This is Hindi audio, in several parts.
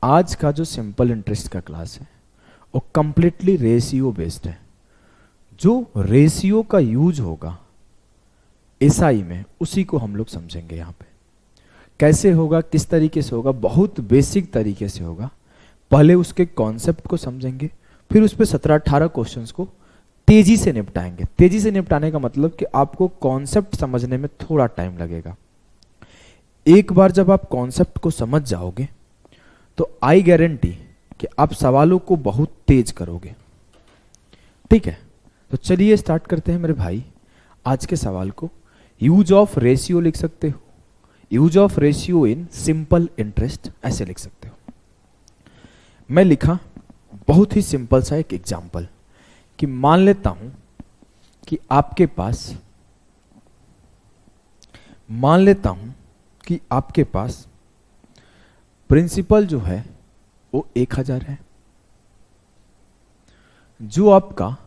आज का जो सिंपल इंटरेस्ट का क्लास है वो कंप्लीटली रेशियो बेस्ड है। जो रेशियो का यूज होगा एसआई में उसी को हम लोग समझेंगे। यहाँ पे कैसे होगा, किस तरीके से होगा, बहुत बेसिक तरीके से होगा। पहले उसके कॉन्सेप्ट को समझेंगे, फिर उस पर 17-18 क्वेश्चंस को तेजी से निपटाएंगे। तेजी से निपटाने का मतलब कि आपको कॉन्सेप्ट समझने में थोड़ा टाइम लगेगा। एक बार जब आप कॉन्सेप्ट को समझ जाओगे तो आई गारंटी कि आप सवालों को बहुत तेज करोगे। ठीक है, तो चलिए स्टार्ट करते हैं मेरे भाई। आज के सवाल को यूज ऑफ रेशियो लिख सकते हो, use of ratio in simple interest ऐसे लिख सकते हो। मैं लिखा बहुत ही सिंपल सा एक एग्जांपल कि मान लेता हूं कि आपके पास प्रिंसिपल जो है वो 1000 है, जो आपका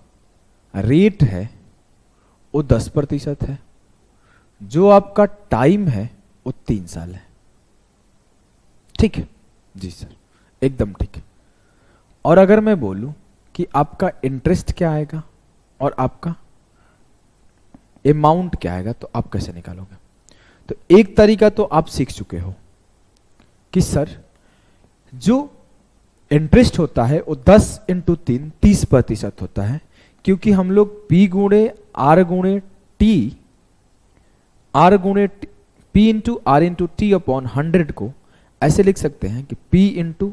रेट है वो 10% है, जो आपका टाइम है वो 3 साल है। ठीक है जी सर, एकदम ठीक है। और अगर मैं बोलूं कि आपका इंटरेस्ट क्या आएगा और आपका अमाउंट क्या आएगा तो आप कैसे निकालोगे? तो एक तरीका तो आप सीख चुके हो कि सर जो इंटरेस्ट होता है वो 10 × 3 30% होता है, क्योंकि हम लोग P × R × T अपॉन 100 को ऐसे लिख सकते हैं कि P ×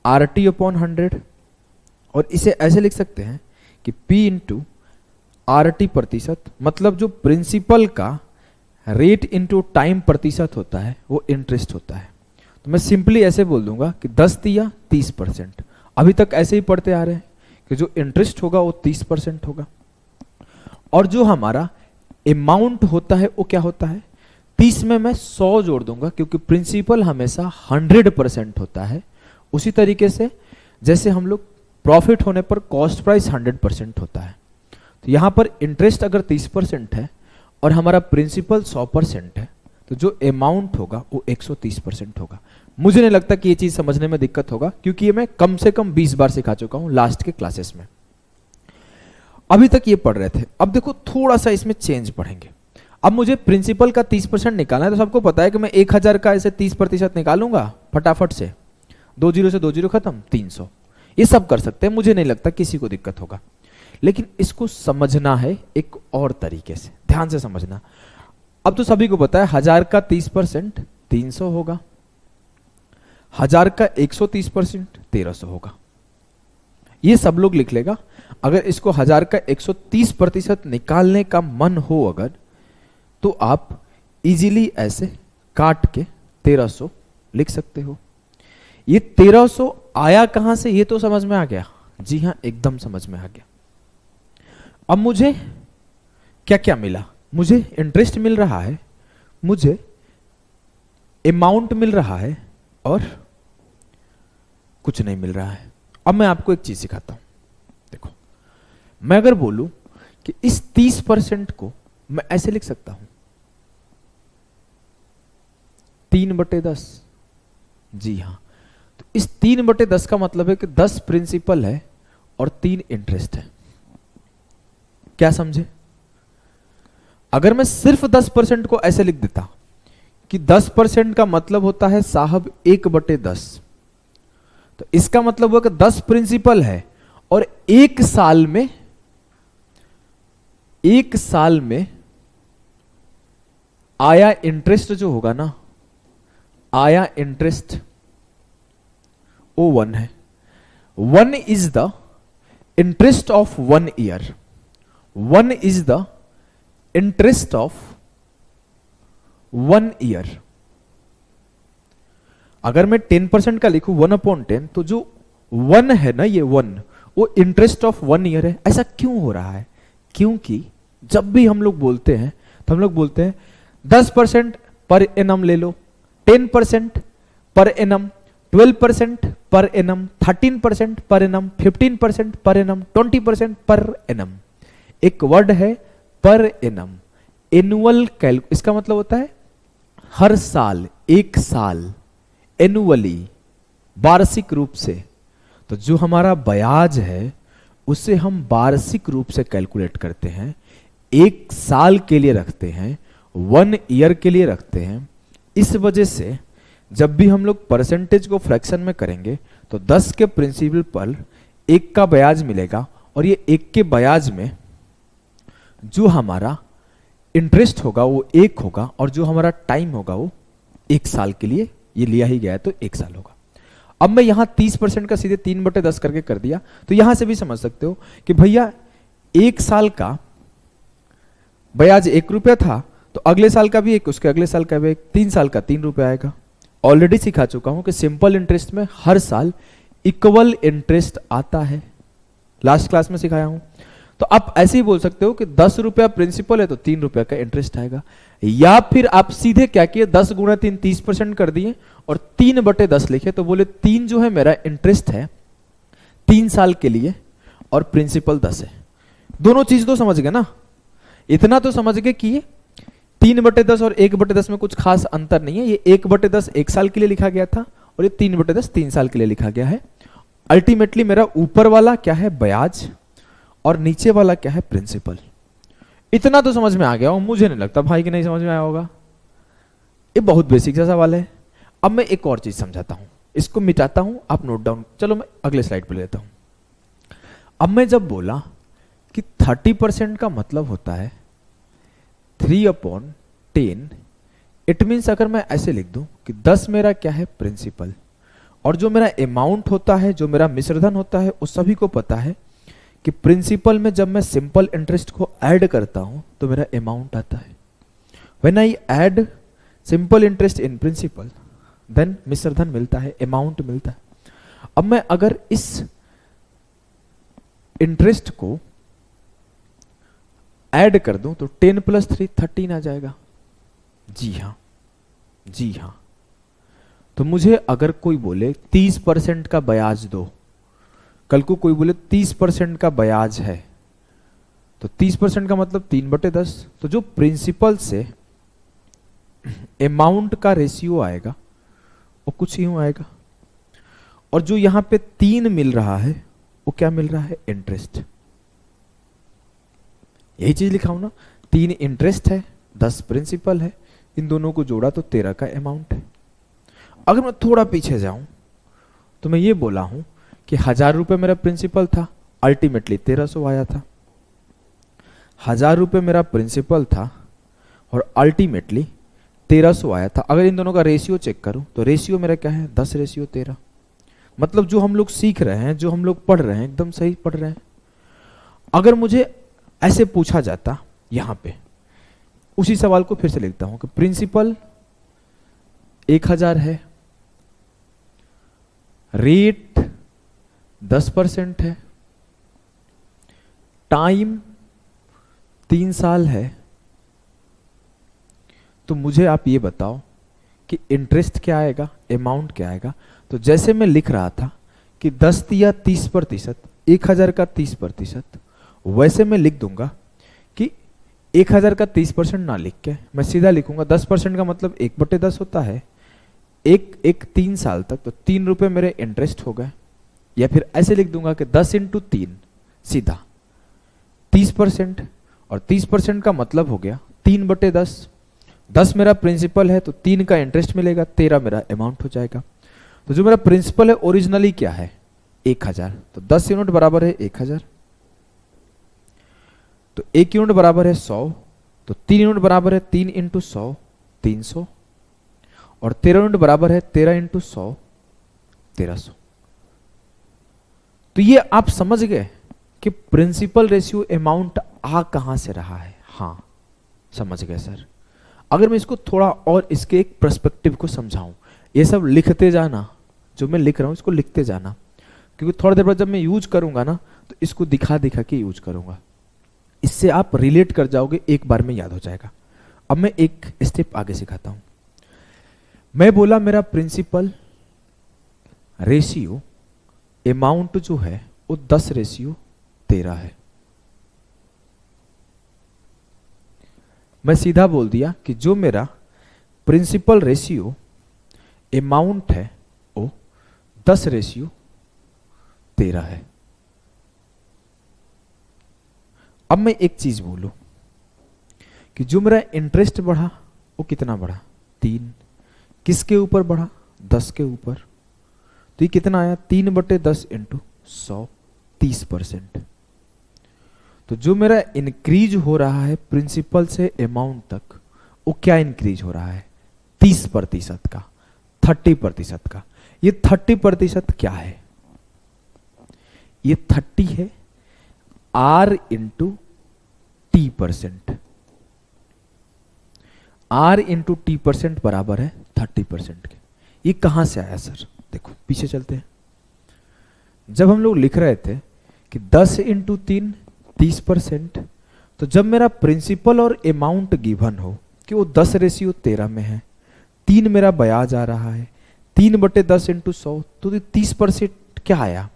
RT अपॉन 100, और इसे ऐसे लिख सकते हैं कि P × RT%, मतलब जो प्रिंसिपल का रेट इंटू टाइम प्रतिशत होता है वो इंटरेस्ट होता है। तो मैं सिंपली ऐसे बोल दूंगा कि 10 दिया 30%। अभी तक ऐसे ही पढ़ते आ रहे हैं कि जो इंटरेस्ट होगा वो 30% होगा, और जो हमारा अमाउंट होता है वो क्या होता है, 30 में मैं 100 जोड़ दूंगा, क्योंकि प्रिंसिपल हमेशा 100% होता है। उसी तरीके से जैसे हम लोग प्रॉफिट होने पर कॉस्ट प्राइस 100% होता है, तो यहां पर इंटरेस्ट अगर 30% है और हमारा प्रिंसिपल 100% है तो जो अमाउंट होगा वो 130% होगा। मुझे नहीं लगता कि ये चीज समझने में दिक्कत होगा, क्योंकि ये मैं कम से कम 20 बार सिखा चुका हूं लास्ट के क्लासेस में। अभी तक ये पढ़ रहे थे, अब देखो थोड़ा सा इसमें चेंज पढ़ेंगे। अब मुझे प्रिंसिपल का 30% निकालना है, तो सबको पता है कि मैं 1000 का ऐसे 30% निकालूंगा फटाफट से, 2 0 से 2 0 खत्म, 300। ये सब कर सकते हैं, मुझे नहीं लगता किसी को दिक्कत होगा। लेकिन इसको समझना है एक और तरीके से, ध्यान से समझना। अब तो सभी को पता है 1000 का 30% 300 होगा, 1000 का 130% 1300 होगा। ये सब लोग लिख लेगा। अगर इसको 1000 का 130% निकालने का मन हो अगर, तो आप इजीली ऐसे काट के 1300 लिख सकते हो। ये 1300 आया कहां से, ये तो समझ में आ गया। जी हां, एकदम समझ में आ गया। अब मुझे क्या क्या मिला, मुझे इंटरेस्ट मिल रहा है, मुझे अमाउंट मिल रहा है, और कुछ नहीं मिल रहा है। अब मैं आपको एक चीज सिखाता हूं। देखो, मैं अगर बोलूं कि इस 30% को मैं ऐसे लिख सकता हूं 3/10। जी हां, तो इस 3/10 का मतलब है कि 10 प्रिंसिपल है और 3 इंटरेस्ट है। क्या समझे? अगर मैं सिर्फ 10% को ऐसे लिख देता कि 10% का मतलब होता है साहब 1/10, तो इसका मतलब होगा कि 10 प्रिंसिपल है और एक साल में आया इंटरेस्ट जो होगा ना, आया इंटरेस्ट वो 1 है। 1 is the interest of 1 year, 1 is the interest of 1 year. अगर मैं 10% का लिखूं 1/10, तो जो 1 है ना, ये 1 वो इंटरेस्ट ऑफ 1 ईयर है। ऐसा क्यों हो रहा है? क्योंकि जब भी हम लोग बोलते हैं तो हम लोग बोलते हैं 10% पर एनम ले लो, 10% per annum, 12% per annum, 13% per annum, 15% per annum, 20% per annum. एक वर्ड है पर एनम, एनुअल कैलकुलेशन, इसका मतलब होता है हर साल, एक साल, एनुअली, वार्षिक रूप से। तो जो हमारा ब्याज है उसे हम वार्षिक रूप से कैलकुलेट करते हैं, एक साल के लिए रखते हैं, 1 ईयर के लिए रखते हैं। इस वजह से जब भी हम लोग परसेंटेज को फ्रैक्शन में करेंगे तो 10 के प्रिंसिपल पर 1 का ब्याज मिलेगा, और ये 1 के ब्याज में जो हमारा इंटरेस्ट होगा वो 1 होगा, और जो हमारा टाइम होगा वो 1 साल के लिए ये लिया ही गया है, तो 1 साल होगा। अब मैं यहां 30% का सीधे 3/10 करके कर दिया, तो यहां से भी समझ सकते हो कि भैया 1 साल का ब्याज 1 रुपया था, तो अगले साल का भी 1, उसके अगले साल का भी 1, 3 साल का 3 रुपया आएगा। ऑलरेडी सिखा चुका हूं कि सिंपल इंटरेस्ट में हर साल इक्वल इंटरेस्ट आता है, लास्ट क्लास में सिखाया हूं। तो आप ऐसे ही बोल सकते हो कि 10 रुपया प्रिंसिपल है तो 3 रुपया का इंटरेस्ट आएगा, या फिर आप सीधे क्या किए 10 गुणा 3 30% कर दिए और 3/10 लिखे, तो बोले 3 जो है मेरा इंटरेस्ट है 3 साल के लिए और प्रिंसिपल 10 है। दोनों चीज तो समझ गए ना, इतना तो समझ गए कि 3/10 और 1/10 में कुछ खास अंतर नहीं है। ये 1/10 1 साल के लिए लिखा गया था और ये 3/10 3 साल के लिए लिखा गया है। अल्टीमेटली मेरा ऊपर वाला क्या है ब्याज और नीचे वाला क्या है प्रिंसिपल। इतना तो समझ में आ गया हो, मुझे नहीं लगता भाई कि नहीं समझ में आया होगा। ये बहुत बेसिक सा सवाल है। अब मैं एक और चीज समझाता हूं, इसको मिटाता हूं, आप नोट डाउन, चलो मैं अगले स्लाइड पे लेता हूं। अब मैं जब बोला कि 30% का मतलब होता है 3/10, इट मीन्स अगर मैं ऐसे लिख दूं कि 10 मेरा क्या है प्रिंसिपल, और जो मेरा अमाउंट होता है, जो मेरा मिश्रधन होता है, उस सभी को पता है कि प्रिंसिपल में जब मैं सिंपल इंटरेस्ट को ऐड करता हूं तो मेरा अमाउंट आता है। When I add simple interest in principal then मिश्रधन मिलता है, अमाउंट मिलता है। अब मैं अगर इस इंटरेस्ट को ऐड कर दूं तो 10 + 3 13 आ जाएगा। जी हां, जी हां। तो मुझे अगर कोई बोले 30% का ब्याज दो, कल को कोई बोले 30% का ब्याज है, तो 30% का मतलब 3/10। तो जो प्रिंसिपल से अमाउंट का रेशियो आएगा वो कुछ यूं आएगा, और जो यहां पे 3 मिल रहा है वो क्या मिल रहा है इंटरेस्ट। यही चीज लिखा हूं ना, 3 इंटरेस्ट है 10 प्रिंसिपल है, इन दोनों को जोड़ा तो 13 का अमाउंट है। अगर मैं थोड़ा पीछे जाऊं तो मैं ये बोला हूं कि 1000 रुपए मेरा प्रिंसिपल था, अल्टीमेटली 1300 आया था। 1000 रुपए मेरा प्रिंसिपल था और अल्टीमेटली 1300 आया था। अगर इन दोनों का रेशियो चेक करूं तो रेशियो मेरा क्या है 10:13। मतलब जो हम लोग सीख रहे हैं, जो हम लोग पढ़ रहे हैं, एकदम सही पढ़ रहे हैं। अगर मुझे ऐसे पूछा जाता यहां पे, उसी सवाल को फिर से लिखता हूं कि प्रिंसिपल 1000 है, रेट 10% है, टाइम 3 साल है, तो मुझे आप ये बताओ कि इंटरेस्ट क्या आएगा, अमाउंट क्या आएगा। तो जैसे मैं लिख रहा था कि 10 या 30%, 1000 का 30%, वैसे मैं लिख दूंगा कि 1000 का 30% ना लिख के मैं सीधा लिखूंगा 10% का मतलब 1/10 होता है, एक 3 साल तक, तो 3 रुपए मेरे इंटरेस्ट हो गए। या फिर ऐसे लिख दूंगा कि 10 × 3 सीधा 30%, और 30% का मतलब हो गया 3/10। 10 मेरा प्रिंसिपल है तो 3 का इंटरेस्ट मिलेगा, 13 मेरा अमाउंट हो जाएगा। तो जो मेरा प्रिंसिपल है ओरिजिनली क्या है 1000, तो 10 यूनिट बराबर है 1000, तो 1 यूनिट बराबर है 100, तो 3 यूनिट बराबर है 3 × 100 300, और 13 यूनिट बराबर है 13 × 100 1300। तो ये आप समझ गए कि प्रिंसिपल रेशियो अमाउंट आ कहां से रहा है। हां समझ गए सर। अगर मैं इसको थोड़ा और इसके एक पर्सपेक्टिव को समझाऊं, ये सब लिखते जाना, जो मैं लिख रहा हूं इसको लिखते जाना, क्योंकि थोड़ी देर बाद जब मैं यूज करूंगा ना तो इसको दिखा दिखा के यूज करूंगा, इससे आप रिलेट कर जाओगे, एक बार में याद हो जाएगा। अब मैं एक स्टेप आगे सिखाता हूं। मैं बोला मेरा प्रिंसिपल रेशियो अमाउंट जो है वो 10:13 है। मैं सीधा बोल दिया कि जो मेरा प्रिंसिपल रेशियो अमाउंट है वो 10:13 है। अब मैं एक चीज बोलूं कि जो मेरा इंटरेस्ट बढ़ा वो कितना बढ़ा, 3। किसके ऊपर बढ़ा, 10 के ऊपर। तो ये कितना आया, 3/10 इंटू 100, 30%। तो जो मेरा इंक्रीज हो रहा है प्रिंसिपल से अमाउंट तक, वो क्या इंक्रीज हो रहा है, 30% का, 30% का। ये 30% क्या है, ये 30 है R into T%। R into T% बराबर है 30% के। ये कहां से आया सर, देखो पीछे चलते हैं। जब हम लोग लिख रहे थे कि 10 इंटू 3 30%, तो जब मेरा प्रिंसिपल और अमाउंट गिवन हो कि वो 10:13 में है, 3 मेरा ब्याज आ रहा है, 3/10 इंटू 100, तो 30% क्या आया,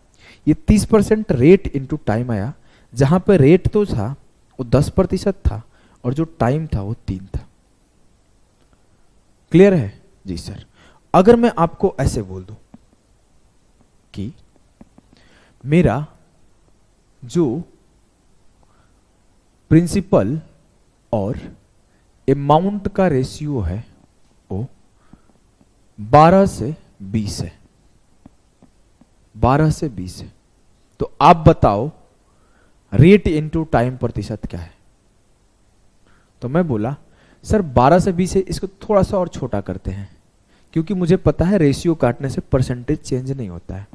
ये 30% रेट इंटू टाइम आया। जहां पे रेट तो था वो 10% था और जो टाइम था वो 3 था। क्लियर है जी सर। अगर मैं आपको ऐसे बोल दूं कि मेरा जो प्रिंसिपल और अमाउंट का रेशियो है वो 12 से 20 है, 12 से 20 है, तो आप बताओ रेट इनटू टाइम प्रतिशत क्या है। तो मैं बोला सर 12 से 20 है, इसको थोड़ा सा और छोटा करते हैं, क्योंकि मुझे पता है रेशियो काटने से परसेंटेज चेंज नहीं होता है।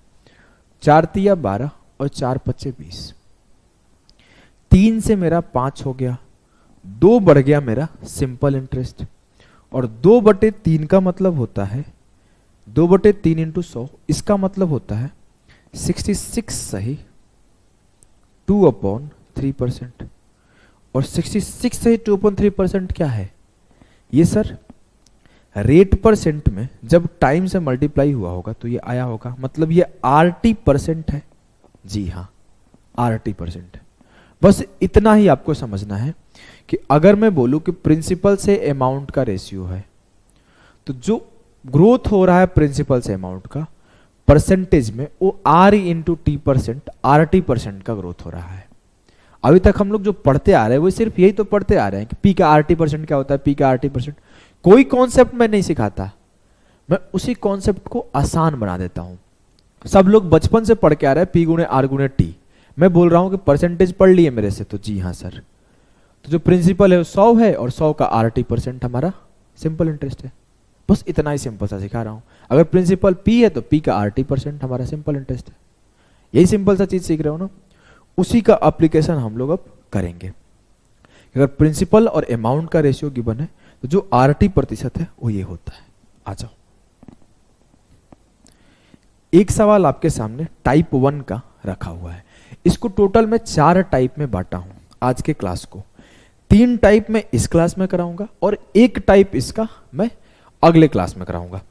4 तिया 12 और 4 पच्चे 20, 3 से मेरा 5 हो गया, 2 बढ़ गया मेरा सिंपल इंटरेस्ट, और 2/3 का मतलब होता है 2/3 इंटू 100, इसका मतलब होता है 66 सही 2/3%। और 66 सही 2/3% क्या है, ये सर रेट परसेंट में जब टाइम से मल्टीप्लाई हुआ होगा तो ये आया होगा, मतलब ये RT% है। जी हाँ, RT% है। बस इतना ही आपको समझना है कि अगर मैं बोलूं कि प्रिंसिपल से अमाउंट का रेशियो है, तो जो ग्रोथ हो रहा है प्रिंसिपल से अमाउंट का परसेंटेज में, वो R इंटू T%, RT% का ग्रोथ हो रहा है। अभी तक हम लोग जो पढ़ते आ रहे हैं वो सिर्फ यही तो पढ़ते आ रहे हैं कि P का RT% क्या होता है, P का RT%। कोई कॉन्सेप्ट मैं नहीं सिखाता, मैं उसी कॉन्सेप्ट को आसान बना देता हूं। सब लोग बचपन से पढ़ के आ रहे हैं P गुणे R गुणे T, मैं बोल रहा हूं कि परसेंटेज पढ़ लिए मेरे से, तो जी हाँ सर। तो जो प्रिंसिपल है वो 100 है और 100 का RT% हमारा सिंपल इंटरेस्ट है। बस इतना ही सिंपल सा सिखा रहा हूं। अगर प्रिंसिपल P है तो P का RT% हमारा सिंपल इंटरेस्ट है। यही सिंपल सा चीज सीख रहे हो ना, उसी का एप्लीकेशन हम लोग अब करेंगे। अगर प्रिंसिपल और अमाउंट का रेशियो गिवन है तो जो RT% है वो ये होता है। आ जाओ, एक सवाल आपके सामने टाइप 1 का रखा हुआ है। इसको टोटल में 4 टाइप में बांटा हूं आज के क्लास को। 3 टाइप में इस क्लास में कराऊंगा और 1 टाइप इसका मैं अगले क्लास में कराऊंगा।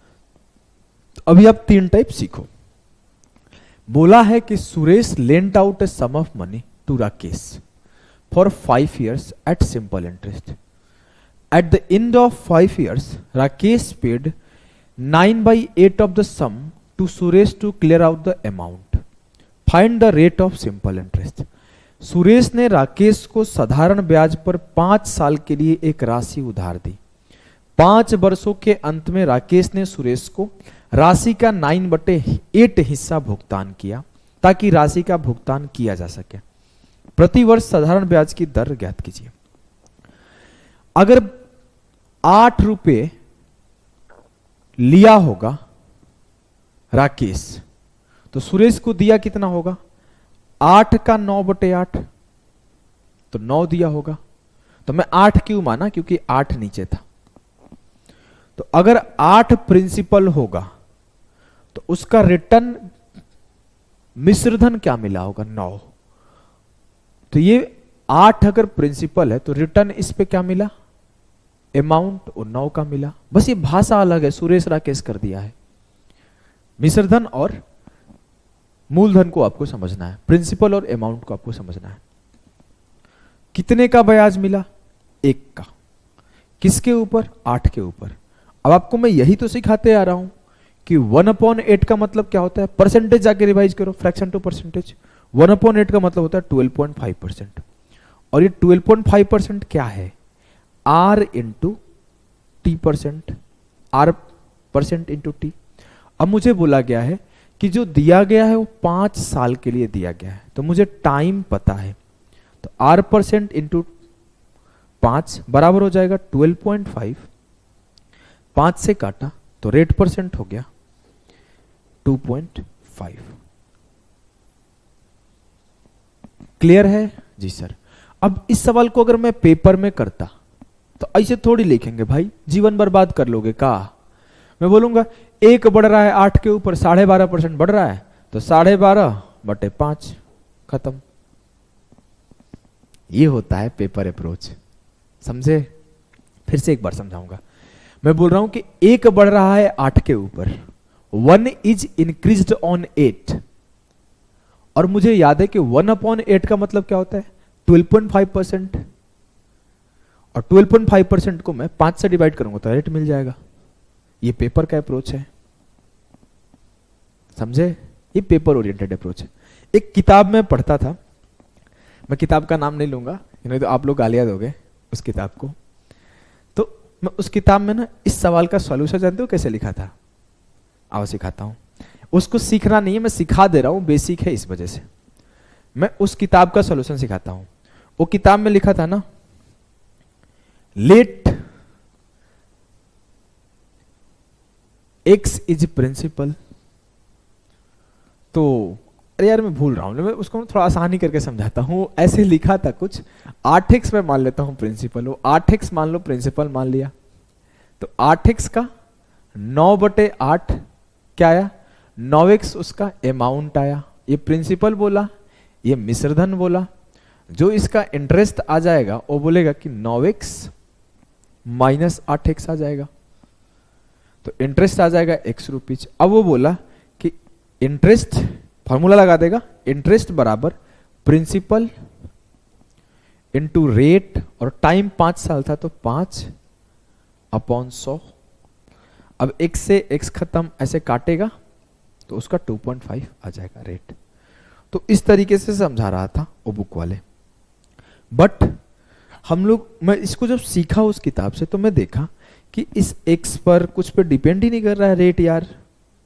तो अभी आप 3 टाइप सीखो। बोला है कि Suresh lent out a sum of money to Rakesh for 5 years at simple interest. At the end of 5 years Rakesh paid 9/8 of the sum to Suresh to clear out the amount. Find the rate of simple interest. Suresh ने राकेश को साधारण ब्याज पर 5 साल के लिए एक राशि उधार दी। 5 वर्षों के अंत में राकेश ने सुरेश को राशि का 9/8 हिस्सा भुगतान किया ताकि राशि का भुगतान किया जा सके। प्रति वर्ष साधारण ब्याज की दर ज्ञात कीजिए। अगर 8 रुपए लिया होगा राकेश, तो सुरेश को दिया कितना होगा, 8 का 9/8, तो 9 दिया होगा। तो मैं 8 क्यों माना, क्योंकि 8 नीचे था। तो अगर 8 प्रिंसिपल होगा तो उसका रिटर्न मिश्रधन क्या मिला होगा, 9। तो ये 8 अगर प्रिंसिपल है तो रिटर्न इस पे क्या मिला, अमाउंट, और 9 का मिला। बस ये भाषा अलग है, सुरेश राकेश कर दिया है। मिश्रधन और मूलधन को आपको समझना है, प्रिंसिपल और अमाउंट को आपको समझना है। कितने का ब्याज मिला, 1 का। किसके ऊपर, 8 के ऊपर। अब आपको मैं यही तो सिखाते आ रहा हूं कि 1/8 का मतलब क्या होता है, परसेंटेज जाके रिवाइज करो, फ्रैक्शन टू परसेंटेज। 1/8 का मतलब होता है 12.5%। और ये 12.5% क्या है, R into T percent, R percent into T. अब मुझे बोला गया है कि जो दिया गया है वो 5 साल के लिए दिया गया है, तो मुझे टाइम पता है, तो R परसेंट इंटू 5 बराबर हो जाएगा 12.5, 5 से काटा तो रेट परसेंट हो गया 2.5। क्लियर है जी सर। अब इस सवाल को अगर मैं पेपर में करता तो ऐसे थोड़ी लिखेंगे भाई, जीवन बर्बाद कर लोगे का। मैं बोलूंगा 1 बढ़ रहा है 8 के ऊपर, 12.5% बढ़ रहा है, तो 12.5/5 खत्म। ये होता है पेपर अप्रोच, समझे। फिर से एक बार समझाऊंगा। मैं बोल रहा हूं कि 1 बढ़ रहा है 8 के ऊपर, 1 इज इंक्रीज्ड ऑन 8, और मुझे याद है कि 1/8 का मतलब क्या होता है, 12.5%, और 12.5% को मैं 5 से डिवाइड करूंगा तो रेट मिल जाएगा। ये पेपर का अप्रोच है, समझे, ये पेपर ओरिएंटेड अप्रोच है। एक किताब में पढ़ता था, मैं किताब का नाम नहीं लूंगा, नहीं तो आप लोग गालियां दोगे उस किताब को। तो मैं उस किताब में ना इस सवाल का सॉल्यूशन जानते हो कैसे लिखा था, आओ सिखाता हूं। उसको सीखना नहीं है, मैं सिखा दे रहा हूं, बेसिक है इस वजह से। मैं उस किताब का सॉल्यूशन सिखाता हूं। वो किताब में लिखा था ना, लेट x इज प्रिंसिपल। तो अरे यार मैं भूल रहा हूं, मैं उसको थोड़ा आसानी करके समझाता हूं। ऐसे लिखा था कुछ, 8x में मान लेता हूं प्रिंसिपल, वो 8x मान लो प्रिंसिपल मान लिया, तो 8x का 9/8 क्या आया, 9x उसका अमाउंट आया। ये प्रिंसिपल बोला, ये मिश्रधन बोला। जो इसका इंटरेस्ट आ जाएगा वो बोलेगा कि 9x माइनस 8x आ जाएगा, तो इंटरेस्ट आ जाएगा x रुपीज। अब वो बोला कि इंटरेस्ट, फॉर्मूला लगा देगा, इंटरेस्ट बराबर प्रिंसिपल इंटू रेट, और टाइम 5 साल था तो 5/100। अब x से x खत्म, ऐसे काटेगा तो उसका 2.5 आ जाएगा रेट। तो इस तरीके से समझा रहा था वो बुक वाले। बट हम लोग, मैं इसको जब सीखा उस किताब से तो मैं देखा कि इस x पर कुछ पे डिपेंड ही नहीं कर रहा है रेट यार,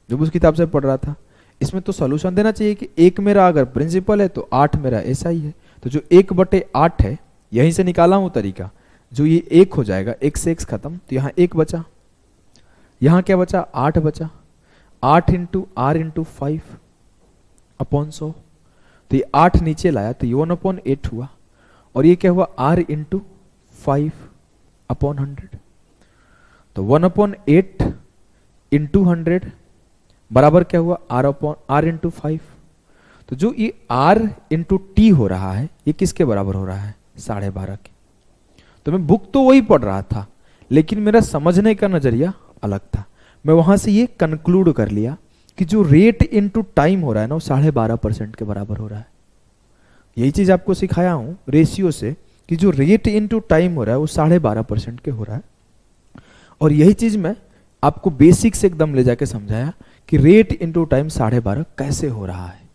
जब उस किताब से पढ़ रहा था। इसमें तो सॉल्यूशन देना चाहिए कि 1 मेरा अगर प्रिंसिपल है तो 8 मेरा ऐसा ही है, तो जो 1/8 है यहीं से निकाला हूं तरीका, जो ये 1 हो जाएगा, x से x खत्म, तो यहाँ 1 बचा, यहाँ क्या बचा, 8 बचा, 8 इंटू R इंटू 5/100, तो ये 8 नीचे लाया तो ये 1/8 हुआ, और ये क्या हुआ, R इंटू 5/100, तो 1/8 इंटू 100 बराबर क्या हुआ, R इंटू 5। तो जो ये R इंटू टी हो रहा है ये किसके बराबर हो रहा है, 12.5 के। तो मैं बुक तो वही पढ़ रहा था, लेकिन मेरा समझने का नजरिया अलग था। मैं वहां से ये कंक्लूड कर लिया कि जो रेट इंटू टाइम हो रहा है ना वो 12.5% के बराबर हो रहा है। यही चीज आपको सिखाया हूं रेशियो से, कि जो रेट इंटू टाइम हो रहा है वो 12.5% के हो रहा है। और यही चीज मैं आपको बेसिक से एकदम ले जाके समझाया कि रेट इंटू टाइम 12.5 कैसे हो रहा है।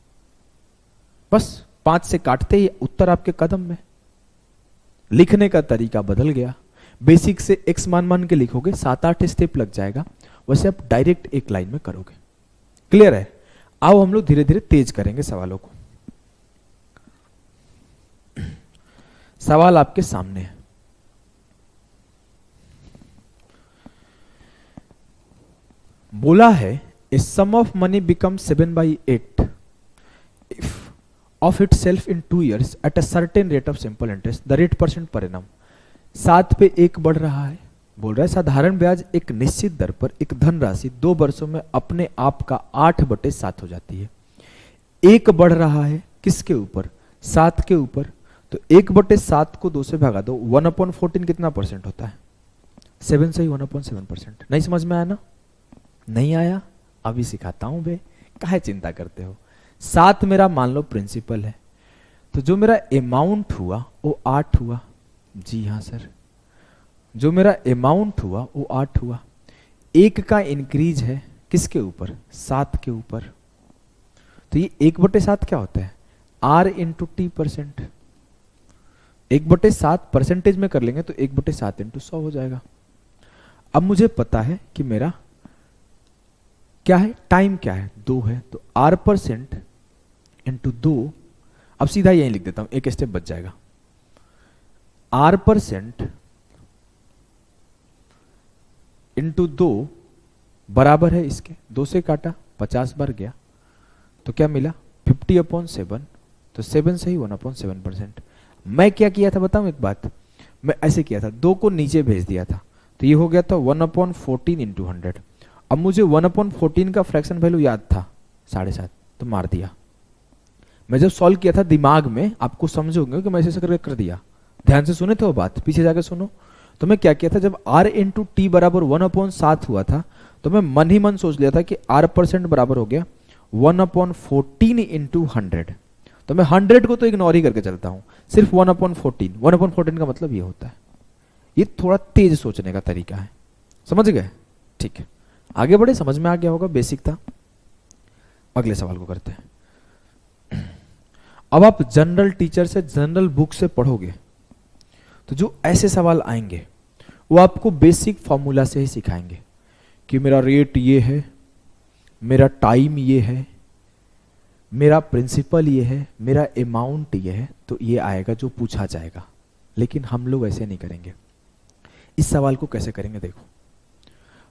बस 5 से काटते ही उत्तर आपके कदम में। लिखने का तरीका बदल गया, बेसिक से x मान मान के लिखोगे, 7-8 स्टेप लग जाएगा, वैसे आप डायरेक्ट एक लाइन में करोगे। क्लियर है। आओ हम लोग धीरे धीरे तेज करेंगे सवालों को। सवाल आपके सामने है। बोला है a sum of money becomes 7/8 if of itself in 2 years at a certain rate of simple interest, the rate percent per annum। 7 पे 1 बढ़ रहा है, बोल रहा है साधारण ब्याज एक निश्चित दर पर एक धनराशि 2 वर्षों में अपने आप का 8/7 हो जाती है। 1 बढ़ रहा है किसके ऊपर, 7 के ऊपर, तो 1/7 को 2 से भगा दो, 1/14 कितना परसेंट होता है, 7 से ही 1/7%। नहीं समझ में आया ना, नहीं आया, अभी सिखाता हूं बे, काहे चिंता करते हो। 7 मेरा मान लो प्रिंसिपल है, तो जो मेरा अमाउंट हुआ वो 8 हुआ। जी हाँ सर, जो मेरा अमाउंट हुआ वो 8 हुआ। 1 का इंक्रीज है किसके ऊपर? 7 के ऊपर। तो ये 1/7 क्या होता है? R into T percent. 1/7 percentage में कर लेंगे तो 1/7 इंटू 100 हो जाएगा। अब मुझे पता है कि मेरा क्या है, टाइम क्या है, 2 है, तो R% इंटू 2। अब सीधा यही लिख देता हूं, एक स्टेप बच जाएगा। R% इंटू 2 बराबर है इसके, 2 से काटा 50 बार गया तो क्या मिला? 50/7। तो 7 से ही 1/7%। मैं क्या किया था बताऊं एक बात, मैं ऐसे किया था, 2 को नीचे भेज दिया था तो ये हो गया था 1/14 इंटू 100। अब मुझे 1/14 का फ्रैक्शन वैल्यू याद था 7.5, तो मार दिया। मैं जब सॉल्व किया था दिमाग में, आपको समझोगे कि मैं ऐसे करके कर दिया, ध्यान से सुने थे वो बात, पीछे जाके सुनो। तो मैं क्या किया था, जब R इंटू टी बराबर 1/7 हुआ था तो मैं मन ही मन सोच लिया था कि R% बराबर हो गया 1/14 इंटू 100। तो मैं 100 को तो इग्नोर ही करके चलता हूं, सिर्फ 1/14। 1/14 का मतलब ये होता है। ये थोड़ा तेज सोचने का तरीका है, समझ गए? ठीक है, आगे बढ़े, समझ में आ गया होगा, बेसिक था। अगले सवाल को करते हैं। अब आप जनरल टीचर से, जनरल बुक से पढ़ोगे तो जो ऐसे सवाल आएंगे वो आपको बेसिक फॉर्मूला से ही सिखाएंगे कि मेरा रेट ये है, मेरा टाइम ये है, मेरा प्रिंसिपल ये है, मेरा अमाउंट ये है, तो ये आएगा जो पूछा जाएगा। लेकिन हम लोग ऐसे नहीं करेंगे। इस सवाल को कैसे करेंगे देखो,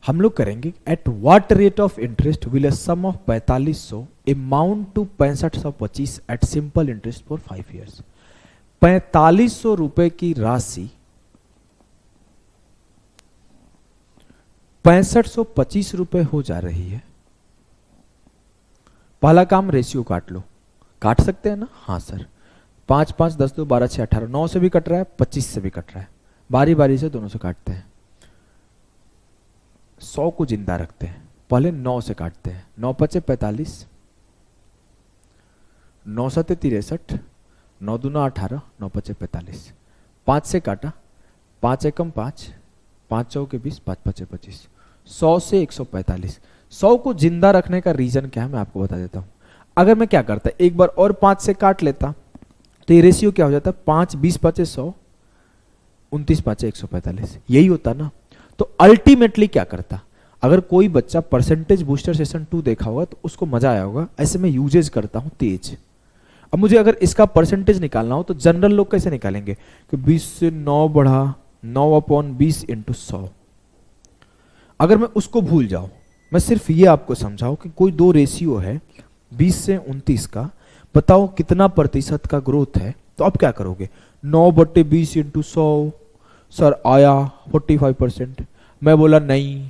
हम लोग करेंगे at what rate of interest will a sum of 4500 amount to 6525 at simple interest for 5 years. 4500 रुपए की राशि 6525 रुपए हो जा रही है। पहला काम रेशियो काट लो, काट सकते हैं ना? हाँ सर। 5 5 10 2 12 6 18, 9 से भी कट रहा है, 25 से भी कट रहा है, बारी बारी से दोनों से काटते हैं। 100 को जिंदा रखते हैं, पहले 9 से काटते हैं। 9 5 45, 9 7 63, 9 दूना 18, 9 5 45। 5 से काटा, 5 एकम 5, 5 चौके 20, 5 5 25। 100 से 145। 100 को जिंदा रखने का रीजन क्या है मैं आपको बता देता हूं। अगर मैं क्या करता, एक बार और 5 से काट लेता तो ये रेशियो क्या हो जाता? 5 20 5 100, 29 5 145, यही होता ना। तो अल्टीमेटली क्या करता, अगर कोई बच्चा परसेंटेज बूस्टर सेशन 2 देखा होगा तो उसको मजा आया होगा। ऐसे मैं यूजेज करता हूं तेज। अब मुझे अगर इसका परसेंटेज निकालना हो तो जनरल लोग कैसे निकालेंगे कि 20 से 9 बढ़ा, 9/20 इंटू 100। अगर मैं उसको भूल जाऊं, मैं सिर्फ ये आपको समझाऊं कि कोई 2 रेशियो है 20 से 29 का, बताओ कितना प्रतिशत का ग्रोथ है, तो आप क्या करोगे? 9/20 इंटू 100। सर आया 45%। मैं बोला नहीं,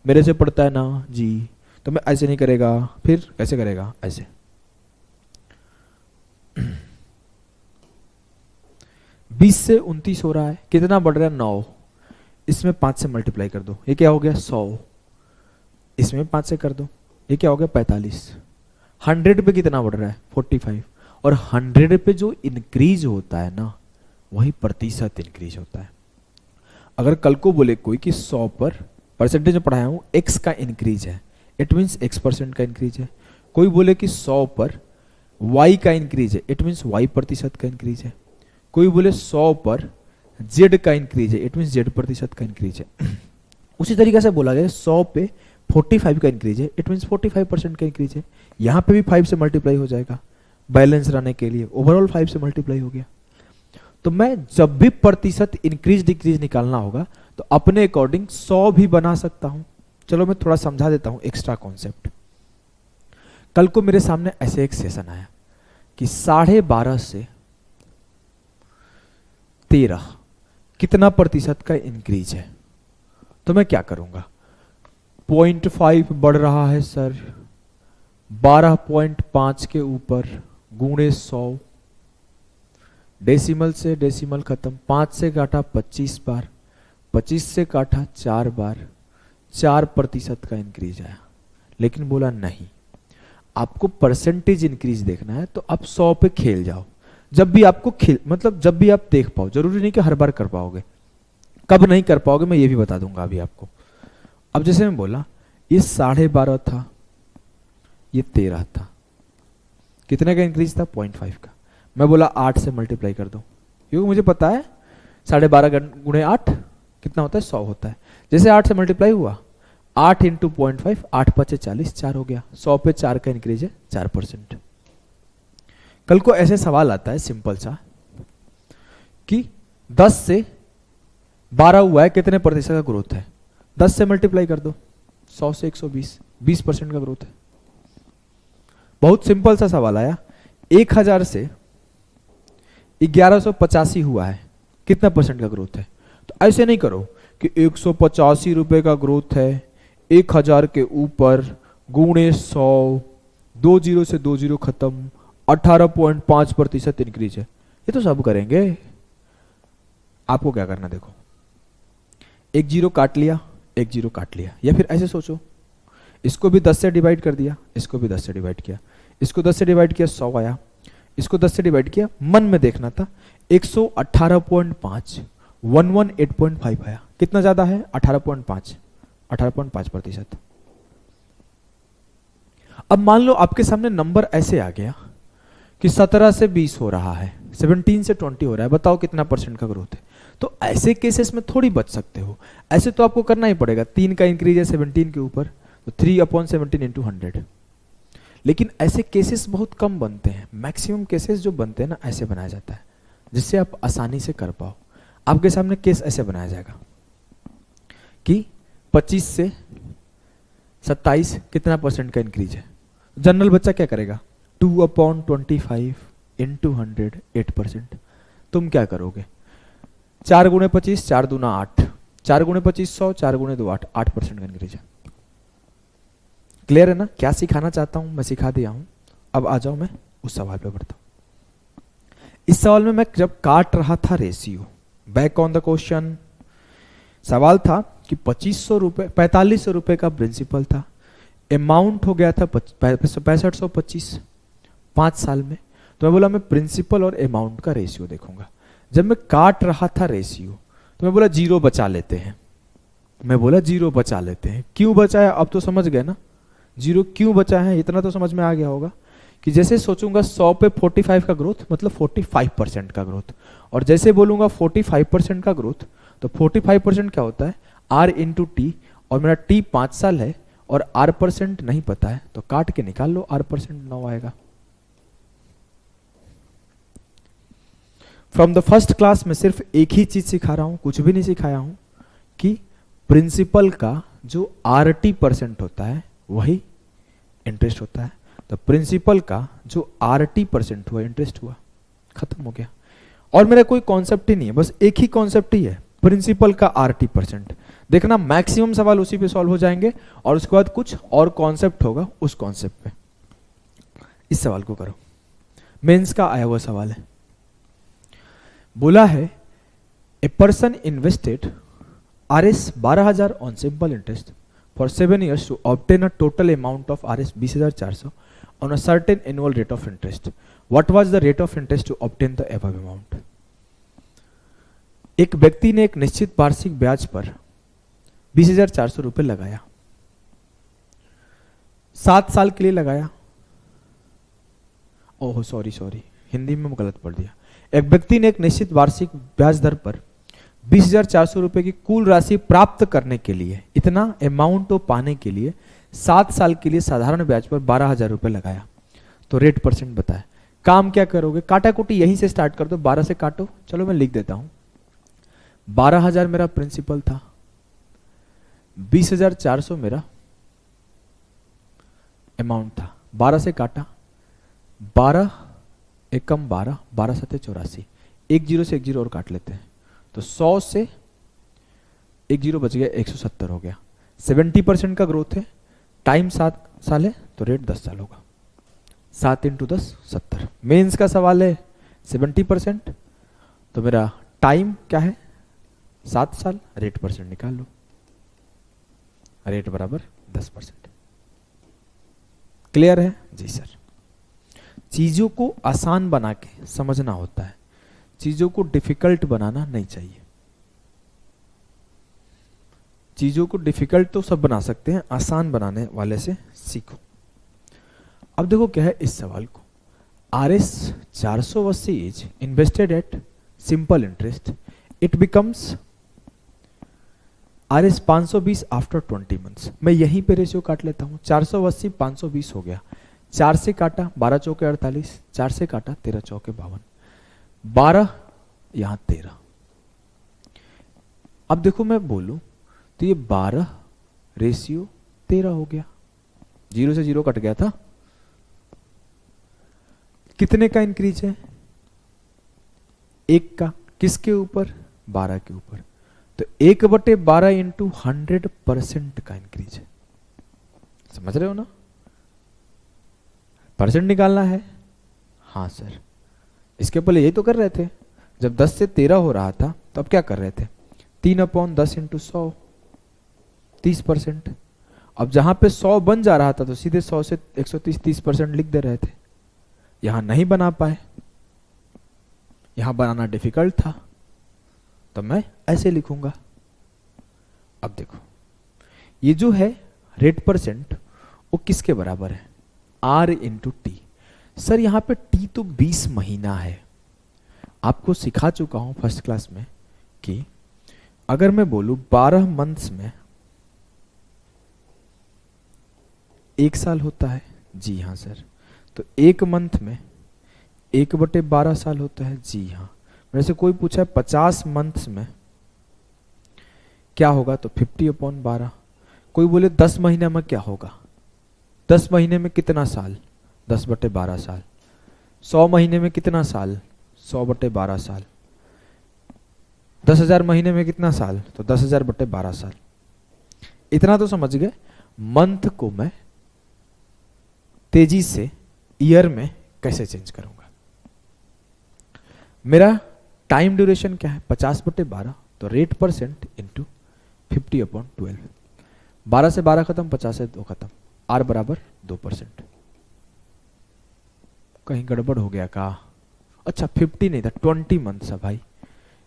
मेरे से पड़ता है ना जी, तो मैं ऐसे नहीं करेगा। फिर कैसे करेगा? ऐसे। 20 से 29 हो रहा है, कितना बढ़ रहा है? 9। इसमें 5 से मल्टीप्लाई कर दो, ये क्या हो गया? 100। इसमें 5 से कर दो, ये क्या हो गया? 45। 100 पे कितना बढ़ रहा है? 45। और 100 पे जो इंक्रीज होता है ना, वही प्रतिशत इंक्रीज होता है। अगर कल को बोले कोई कि 100 पर परसेंटेज में पढ़ाया हूं x का इंक्रीज है, इट मीन्स x% का इंक्रीज है। कोई बोले कि 100 पर y का इंक्रीज है, इट मीन्स y% का इंक्रीज है। कोई बोले 100 पर z का इंक्रीज है, इट मीन्स z% का इंक्रीज है। उसी तरीके से बोला गया 100 पे 45 का इंक्रीज है, इट मीन्स 45% का इंक्रीज है। यहां पे भी 5 से मल्टीप्लाई हो जाएगा बैलेंस रहने के लिए, ओवरऑल 5 से मल्टीप्लाई हो गया। तो मैं जब भी प्रतिशत इंक्रीज डिक्रीज निकालना होगा तो अपने अकॉर्डिंग 100 भी बना सकता हूं। चलो मैं थोड़ा समझा देता हूं एक्स्ट्रा कॉन्सेप्ट। कल को मेरे सामने ऐसे एक सेशन आया कि 12.5 से 13 कितना प्रतिशत का इंक्रीज है, तो मैं क्या करूंगा? 0.5 बढ़ रहा है सर, 12.5 के ऊपर गुणे 100, डेसिमल से डेसिमल खत्म। 5 से काटा 25 बार, 25 से काटा 4 बार, 4% का इंक्रीज आया। लेकिन बोला नहीं, आपको परसेंटेज इंक्रीज देखना है तो आप 100 पे खेल जाओ। जब भी आपको मतलब जब भी आप देख पाओ, जरूरी नहीं कि हर बार कर पाओगे। कब नहीं कर पाओगे मैं ये भी बता दूंगा अभी आपको। अब जैसे मैं बोला ये 12.5 था, ये 13 था। कितने का इंक्रीज था? 0.5 का। मैं बोला 8 से मल्टीप्लाई कर दो, क्योंकि मुझे पता है 12.5 गुणे 8 कितना होता है? 100 होता है। जैसे 8 से मल्टीप्लाई हुआ, 8 इंटू 0.5, 8 5 40, 4 हो गया। 100 पे 4 का इंक्रीज है 4%। कल को ऐसे सवाल आता है सिंपल सा कि 10 से 12 हुआ है, कितने प्रतिशत का ग्रोथ है? 10 से मल्टीप्लाई कर दो, 100 से 120, 20% का ग्रोथ है। बहुत सिंपल सा सवाल आया। 1000 से 1185 हुआ है, कितना परसेंट का ग्रोथ है? तो ऐसे नहीं करो कि 185 रुपए का ग्रोथ है, 1000 के ऊपर गुणे 100, 2 जीरो से 2 जीरो खत्म, 18.5% इंक्रीज है। ये तो सब करेंगे। आपको क्या करना, देखो, एक जीरो काट लिया, एक जीरो काट लिया, या फिर ऐसे सोचो, इसको भी 10 से डिवाइड कर दिया, इसको भी 10 से डिवाइड किया, इसको 10 से डिवाइड किया, 100 आया, इसको 10 से डिवाइड किया, मन में देखना था, 118.5, 118.5 आया। कितना ज्यादा है? 18.5, 18.5%। अब मान लो आपके सामने नंबर ऐसे आ गया कि 17 से 20 हो रहा है, 17 से 20 हो रहा है, बताओ कितना परसेंट का ग्रोथ है? तो ऐसे केसेस में थोड़ी बच सकते हो, ऐसे तो आपको करना ही पड़ेगा। 3 का इंक्रीज है 17 के ऊपर, तो 3/17 इंटू 100। लेकिन ऐसे केसेस बहुत कम बनते हैं, मैक्सिमम केसेस जो बनते हैं ना, ऐसे बनाया जाता है जिससे आप आसानी से कर पाओ। आपके सामने केस ऐसे बनाया जाएगा कि 25 से 27 कितना परसेंट का इंक्रीज है। जनरल बच्चा क्या करेगा? 2/25 इंटू 100, 8%। तुम क्या करोगे? 4 गुणे 25, 4 दूना 8, 4 गुणे 25 100, 4 गुणे 2 8, 8% का इंक्रीज है। क्लियर है ना? क्या सिखाना चाहता हूं मैं सिखा दिया हूं। अब आ जाओ, मैं उस सवाल पे बढ़ता हूं। इस सवाल में मैं जब काट रहा था ratio, back on the question, सवाल था कि 2500 रुपए, 4500 रुपए का प्रिंसिपल था, अमाउंट हो गया था 6525 5 साल में। तो मैं बोला मैं प्रिंसिपल और अमाउंट का रेशियो देखूंगा। जब मैं काट रहा था रेशियो, तो मैं बोला जीरो बचा लेते हैं, मैं बोला जीरो बचा लेते हैं। क्यों बचाया? अब तो समझ गए ना, जीरो क्यों बचा है, इतना तो समझ में आ गया होगा कि जैसे सोचूंगा 100 पे 45 का ग्रोथ मतलब 45% का ग्रोथ, और जैसे बोलूंगा 45% का ग्रोथ, तो 45% क्या होता है? R इंटू टी, और मेरा टी 5 साल है और R परसेंट नहीं पता है, तो काट के निकाल लो, R परसेंट 9 आएगा। फ्रॉम द फर्स्ट क्लास में सिर्फ एक ही चीज सिखा रहा हूं, कुछ भी नहीं सिखाया हूं, कि प्रिंसिपल का जो RT% होता है वही इंटरेस्ट होता है। तो प्रिंसिपल का जो RT% हुआ, इंटरेस्ट हुआ, खत्म हो गया। और मेरा कोई कॉन्सेप्ट ही नहीं है, बस एक ही कॉन्सेप्ट ही है, प्रिंसिपल का RT%। देखना मैक्सिमम सवाल उसी पे सॉल्व हो जाएंगे, और उसके बाद कुछ और कॉन्सेप्ट होगा उस कॉन्सेप्ट पे। इस सवाल को करो, मेंस का आया हुआ सवाल है। बोला है a person invested RS 12,000 on simple interest for 7 years to obtain a total amount of RS 20,400 on a certain annual rate of interest. What was the rate of interest to obtain the above amount? एक व्यक्ति ने एक निश्चित वार्षिक ब्याज पर 20,400 रुपए लगाया, 7 साल के लिए लगाया। ओह सॉरी, हिंदी में गलत पढ़ दिया। एक व्यक्ति ने एक निश्चित वार्षिक ब्याज दर पर 20,400 रुपए की कुल राशि प्राप्त करने के लिए, इतना अमाउंट को पाने के लिए 7 साल के लिए साधारण ब्याज पर 12,000 रुपए लगाया। तो रेट परसेंट बताए। काम क्या करोगे? काटा कुटी यहीं से स्टार्ट कर दो, 12 से काटो। चलो मैं लिख देता हूं, 12,000 मेरा प्रिंसिपल था, 20,400 मेरा अमाउंट था, 12 से काटा, 12 एकम 12, 12 सत्ते 84, एक जीरो से एक जीरो और काट लेते हैं, तो 100 से एक जीरो बच गया, 170 हो गया। 70% का ग्रोथ है, टाइम 7 साल है, तो रेट 10 साल होगा। 7 इंटू 10 70। मेंस का सवाल है 70%, तो मेरा टाइम क्या है? 7 साल, रेट परसेंट निकाल लो, रेट बराबर 10%। क्लियर है? जी सर। चीजों को आसान बना के समझना होता है, चीजों को डिफिकल्ट बनाना नहीं चाहिए। चीजों को डिफिकल्ट तो सब बना सकते हैं, आसान बनाने वाले से सीखो। अब देखो क्या है इस सवाल को, RS 480 is invested at simple interest, it becomes RS 520 after 20 months. मैं यहीं पे रेशियो काट लेता हूं, 480 520 हो गया, 4 से काटा 12 चौके 48, 4 से काटा 13 चौके 52, 12 यहां 13। अब देखो मैं बोलूं तो ये 12 रेशियो 13 हो गया, 0 से 0 कट गया था। कितने का इंक्रीज है? 1 का, किसके ऊपर? 12 के ऊपर। तो 1/12 इंटू 100% का इंक्रीज है। समझ रहे हो ना? परसेंट निकालना है। हाँ सर, इसके पहले यही तो कर रहे थे, जब 10 से 13 हो रहा था तो अब क्या कर रहे थे? 3/10 इंटू 100, 30%। अब जहां पे 100 बन जा रहा था तो सीधे 100 से 130 30% लिख दे रहे थे। यहां नहीं बना पाए, यहां बनाना डिफिकल्ट था, तो मैं ऐसे लिखूंगा। अब देखो ये जो है रेट परसेंट वो किसके बराबर है? R into T. सर यहां पे टी तो 20 महीना है। आपको सिखा चुका हूं फर्स्ट क्लास में कि अगर मैं बोलूं 12 मंथ्स में 1 साल होता है। जी हाँ सर। तो 1 मंथ में 1/12 साल होता है। जी हाँ। मेरे से कोई पूछा है 50 मंथ्स में क्या होगा, तो 50/12। कोई बोले 10 महीने में क्या होगा, 10 महीने में कितना साल? 10/12 साल। 100 महीने में कितना साल? 100/12 साल। 10,000 महीने में कितना साल? तो 10,000/12 साल। इतना तो समझ गए। मंथ को मैं तेजी से ईयर में कैसे चेंज करूंगा? मेरा टाइम ड्यूरेशन क्या है? 50/12, तो रेट परसेंट इंटू 50/12। 12 से 12 खत्म, 50 से 2 खत्म, R बराबर 2%। कहीं गड़बड़ हो गया का? अच्छा 50 नहीं था, 20 मंथ्स था भाई,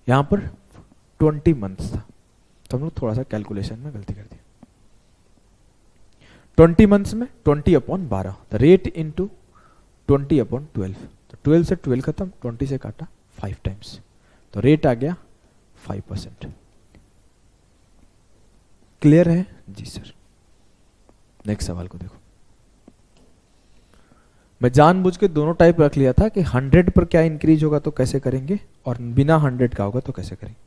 यहां पर 20 मंथ्स था, तो हम लोग थोड़ा सा कैलकुलेशन में गलती कर दी। 20 मंथ्स में 20/12, तो रेट इंटू 20/12, तो 12 से 12 खत्म, 20 से काटा 5 टाइम्स, तो रेट आ गया 5%। क्लियर है? जी सर। नेक्स्ट सवाल को देखो। मैं जानबूझ के दोनों टाइप रख लिया था कि 100 पर क्या इंक्रीज होगा तो कैसे करेंगे, और बिना 100 का होगा तो कैसे करेंगे।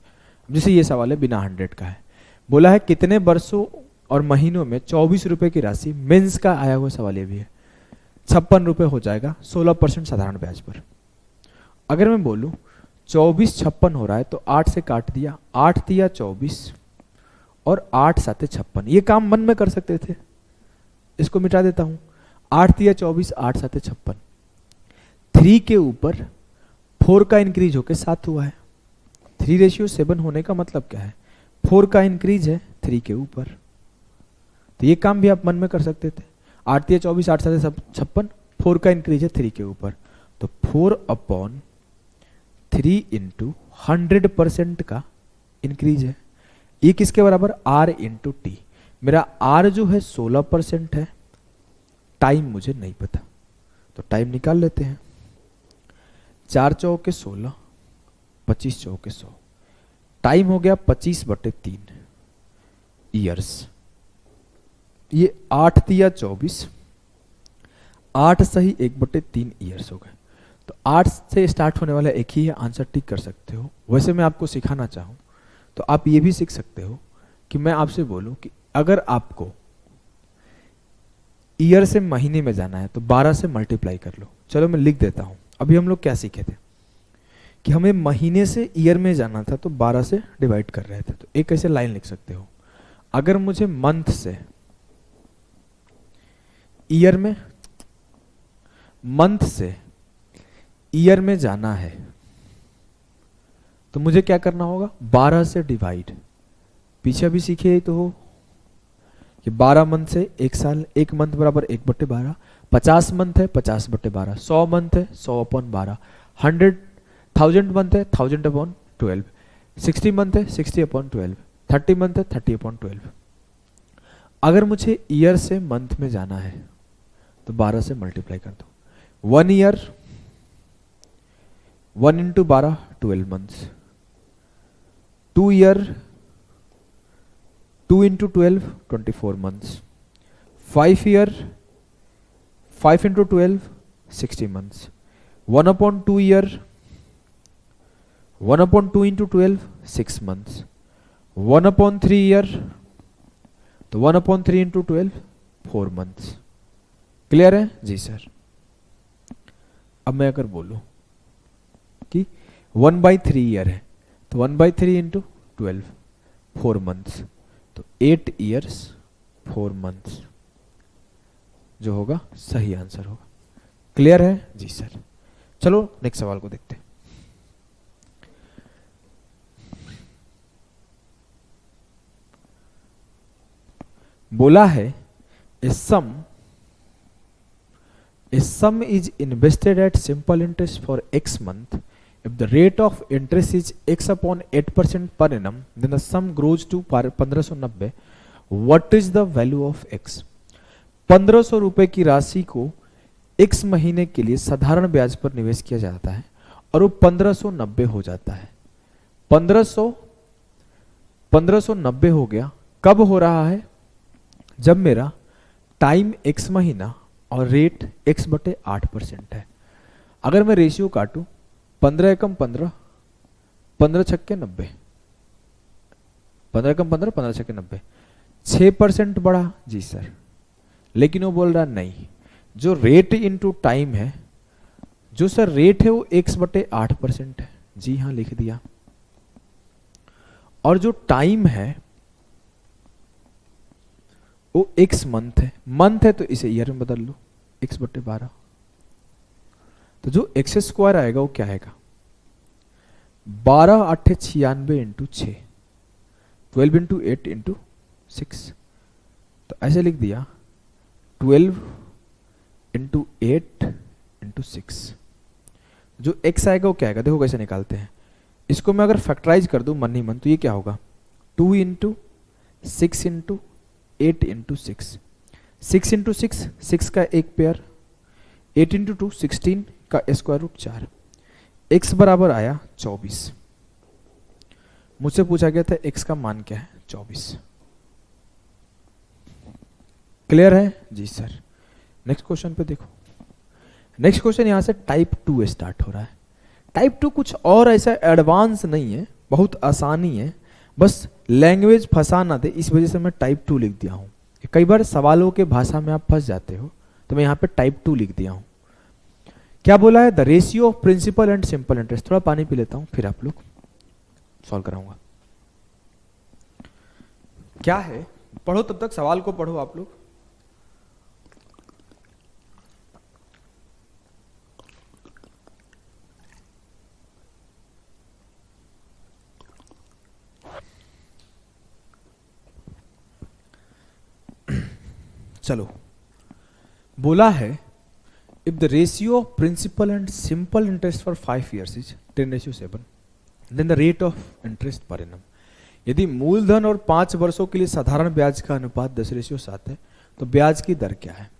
जैसे ये सवाल है बिना 100 का है, बोला है कितने वर्षों और महीनों में 24 रुपए की राशि, मेंस का आया हुआ सवाल ये भी है, 56 रुपए हो जाएगा 16% साधारण ब्याज पर। अगर मैं बोलूं 24 56 हो रहा है तो 8 से काट दिया, 8 दिया 24 और 8 7 56। ये काम मन में कर सकते थे, इसको मिटा देता हूं। 8 दिया 24, 8 7 56। 3 के ऊपर 4 का इंक्रीज होकर 7 हुआ है। 3:7 होने का मतलब क्या है? 4 का इंक्रीज है 3 के ऊपर, तो ये काम भी आप मन में कर सकते थे। 8 दिया 24, 8 7 56, 4 का इंक्रीज है 3 के ऊपर, तो 4/3 इंटू 100% का इंक्रीज है। ये किसके बराबर? R into T. मेरा R जो है 16% है, टाइम मुझे नहीं पता, तो टाइम निकाल लेते हैं। 4 चौके 16, 25 चौके 100, टाइम हो गया 25/3 ईयर्स। ये 8 दिया 24, 8 सही 1/3 ईयर्स हो गए। तो 8 से स्टार्ट होने वाला एक ही है, आंसर टिक कर सकते हो। वैसे मैं आपको सिखाना चाहूं तो आप ये भी सीख सकते हो कि मैं आपसे बोलूं कि अगर आपको ईयर से महीने में जाना है तो 12 से मल्टीप्लाई कर लो। चलो मैं लिख देता हूं। अभी हम लोग क्या सीखे थे कि हमें महीने से ईयर में जाना था, तो 12 से डिवाइड कर रहे थे। तो एक ऐसे लाइन लिख सकते हो, अगर मुझे मंथ से ईयर में जाना है तो मुझे क्या करना होगा? 12 से डिवाइड। पीछे भी सीखे ही तो हो कि 12 मंथ से 1 साल, 1 मंथ बराबर 1/12, 50 मंथ है 50/12, 100 मंथ है 100/12, 1000 मंथ है 1000/12, 60 मंथ है 60/12, 30 मंथ है 30/12। अगर मुझे ईयर से मंथ में जाना है तो 12 से मल्टीप्लाई कर दो। 1 year 1 into 12 12 months. 2 year 2 into 12 24 months. 5 year 5 into 12 60 months. 1/2 year 1/2 into 12 6 months. 1/3 year तो 1/3 इंटू 12 4 मंथ्स। क्लियर है जी सर। अब मैं अगर बोलूं कि 1/3 ईयर है तो 1/3 इंटू 12 4 मंथ्स, तो 8 ईयर्स 4 मंथ्स जो होगा सही आंसर होगा। क्लियर है जी सर। चलो नेक्स्ट सवाल को देखते हैं। बोला है a sum is invested at simple interest for x month. If the rate of interest is x upon 8% per annum, then the sum grows to 1590. What is the value of x? 1500 रुपए की राशि को x महीने के लिए साधारण ब्याज पर निवेश किया जाता है और वो 1590 हो जाता है। 1590 हो गया, कब हो रहा है? जब मेरा टाइम x महीना और रेट x/8% है। अगर मैं रेशियो काटूं 15 एकम 15 15 छक्के 90, 15 एकम 15 15 छक्के 90, 6% बढ़ा जी सर। लेकिन वो बोल रहा नहीं, जो रेट इनटू टाइम है, जो सर रेट है वो x/8% है। जी हाँ लिख दिया। और जो टाइम है वो x मंथ है। मंथ है तो इसे ईयर में बदल लो, x/12। तो जो x² आएगा वो क्या आएगा? 12 8 96 इंटू 6, 12 इंटू 8 इंटू 6। तो ऐसे लिख दिया 12 इंटू 8 इंटू 6। जो x आएगा वो क्या आएगा? देखो कैसे निकालते हैं इसको। मैं अगर फैक्टराइज कर दूं मन ही मन तो ये क्या होगा? 2 इंटू 6 इंटू 8 इंटू 6, 6 इंटू 6 6 का एक पेयर, 8 इंटू 2 16 का स्क्वायर रूट 4। x बराबर आया 24। मुझसे पूछा गया था x का मान क्या है? 24। क्लियर है जी सर। नेक्स्ट क्वेश्चन पे देखो। नेक्स्ट क्वेश्चन यहां से टाइप 2 स्टार्ट हो रहा है। टाइप 2 कुछ और ऐसा एडवांस नहीं है, बहुत आसानी है, बस लैंग्वेज फंसा ना दे इस वजह से मैं टाइप 2 लिख दिया हूं। कई बार सवालों के भाषा में आप फंस जाते हो तो मैं यहां पे टाइप 2 लिख दिया हूं। क्या बोला है? The ratio of principal and simple interest. थोड़ा पानी पी लेता हूं फिर आप लोग सॉल्व कराऊंगा। क्या है? पढ़ो, तब तक सवाल को पढ़ो आप लोग। चलो, बोला है if the ratio of principal and simple interest for 5 years is 10:7, then the rate of interest per annum. यदि मूलधन और 5 वर्षों के लिए साधारण ब्याज का अनुपात 10:7 है तो ब्याज की दर क्या है?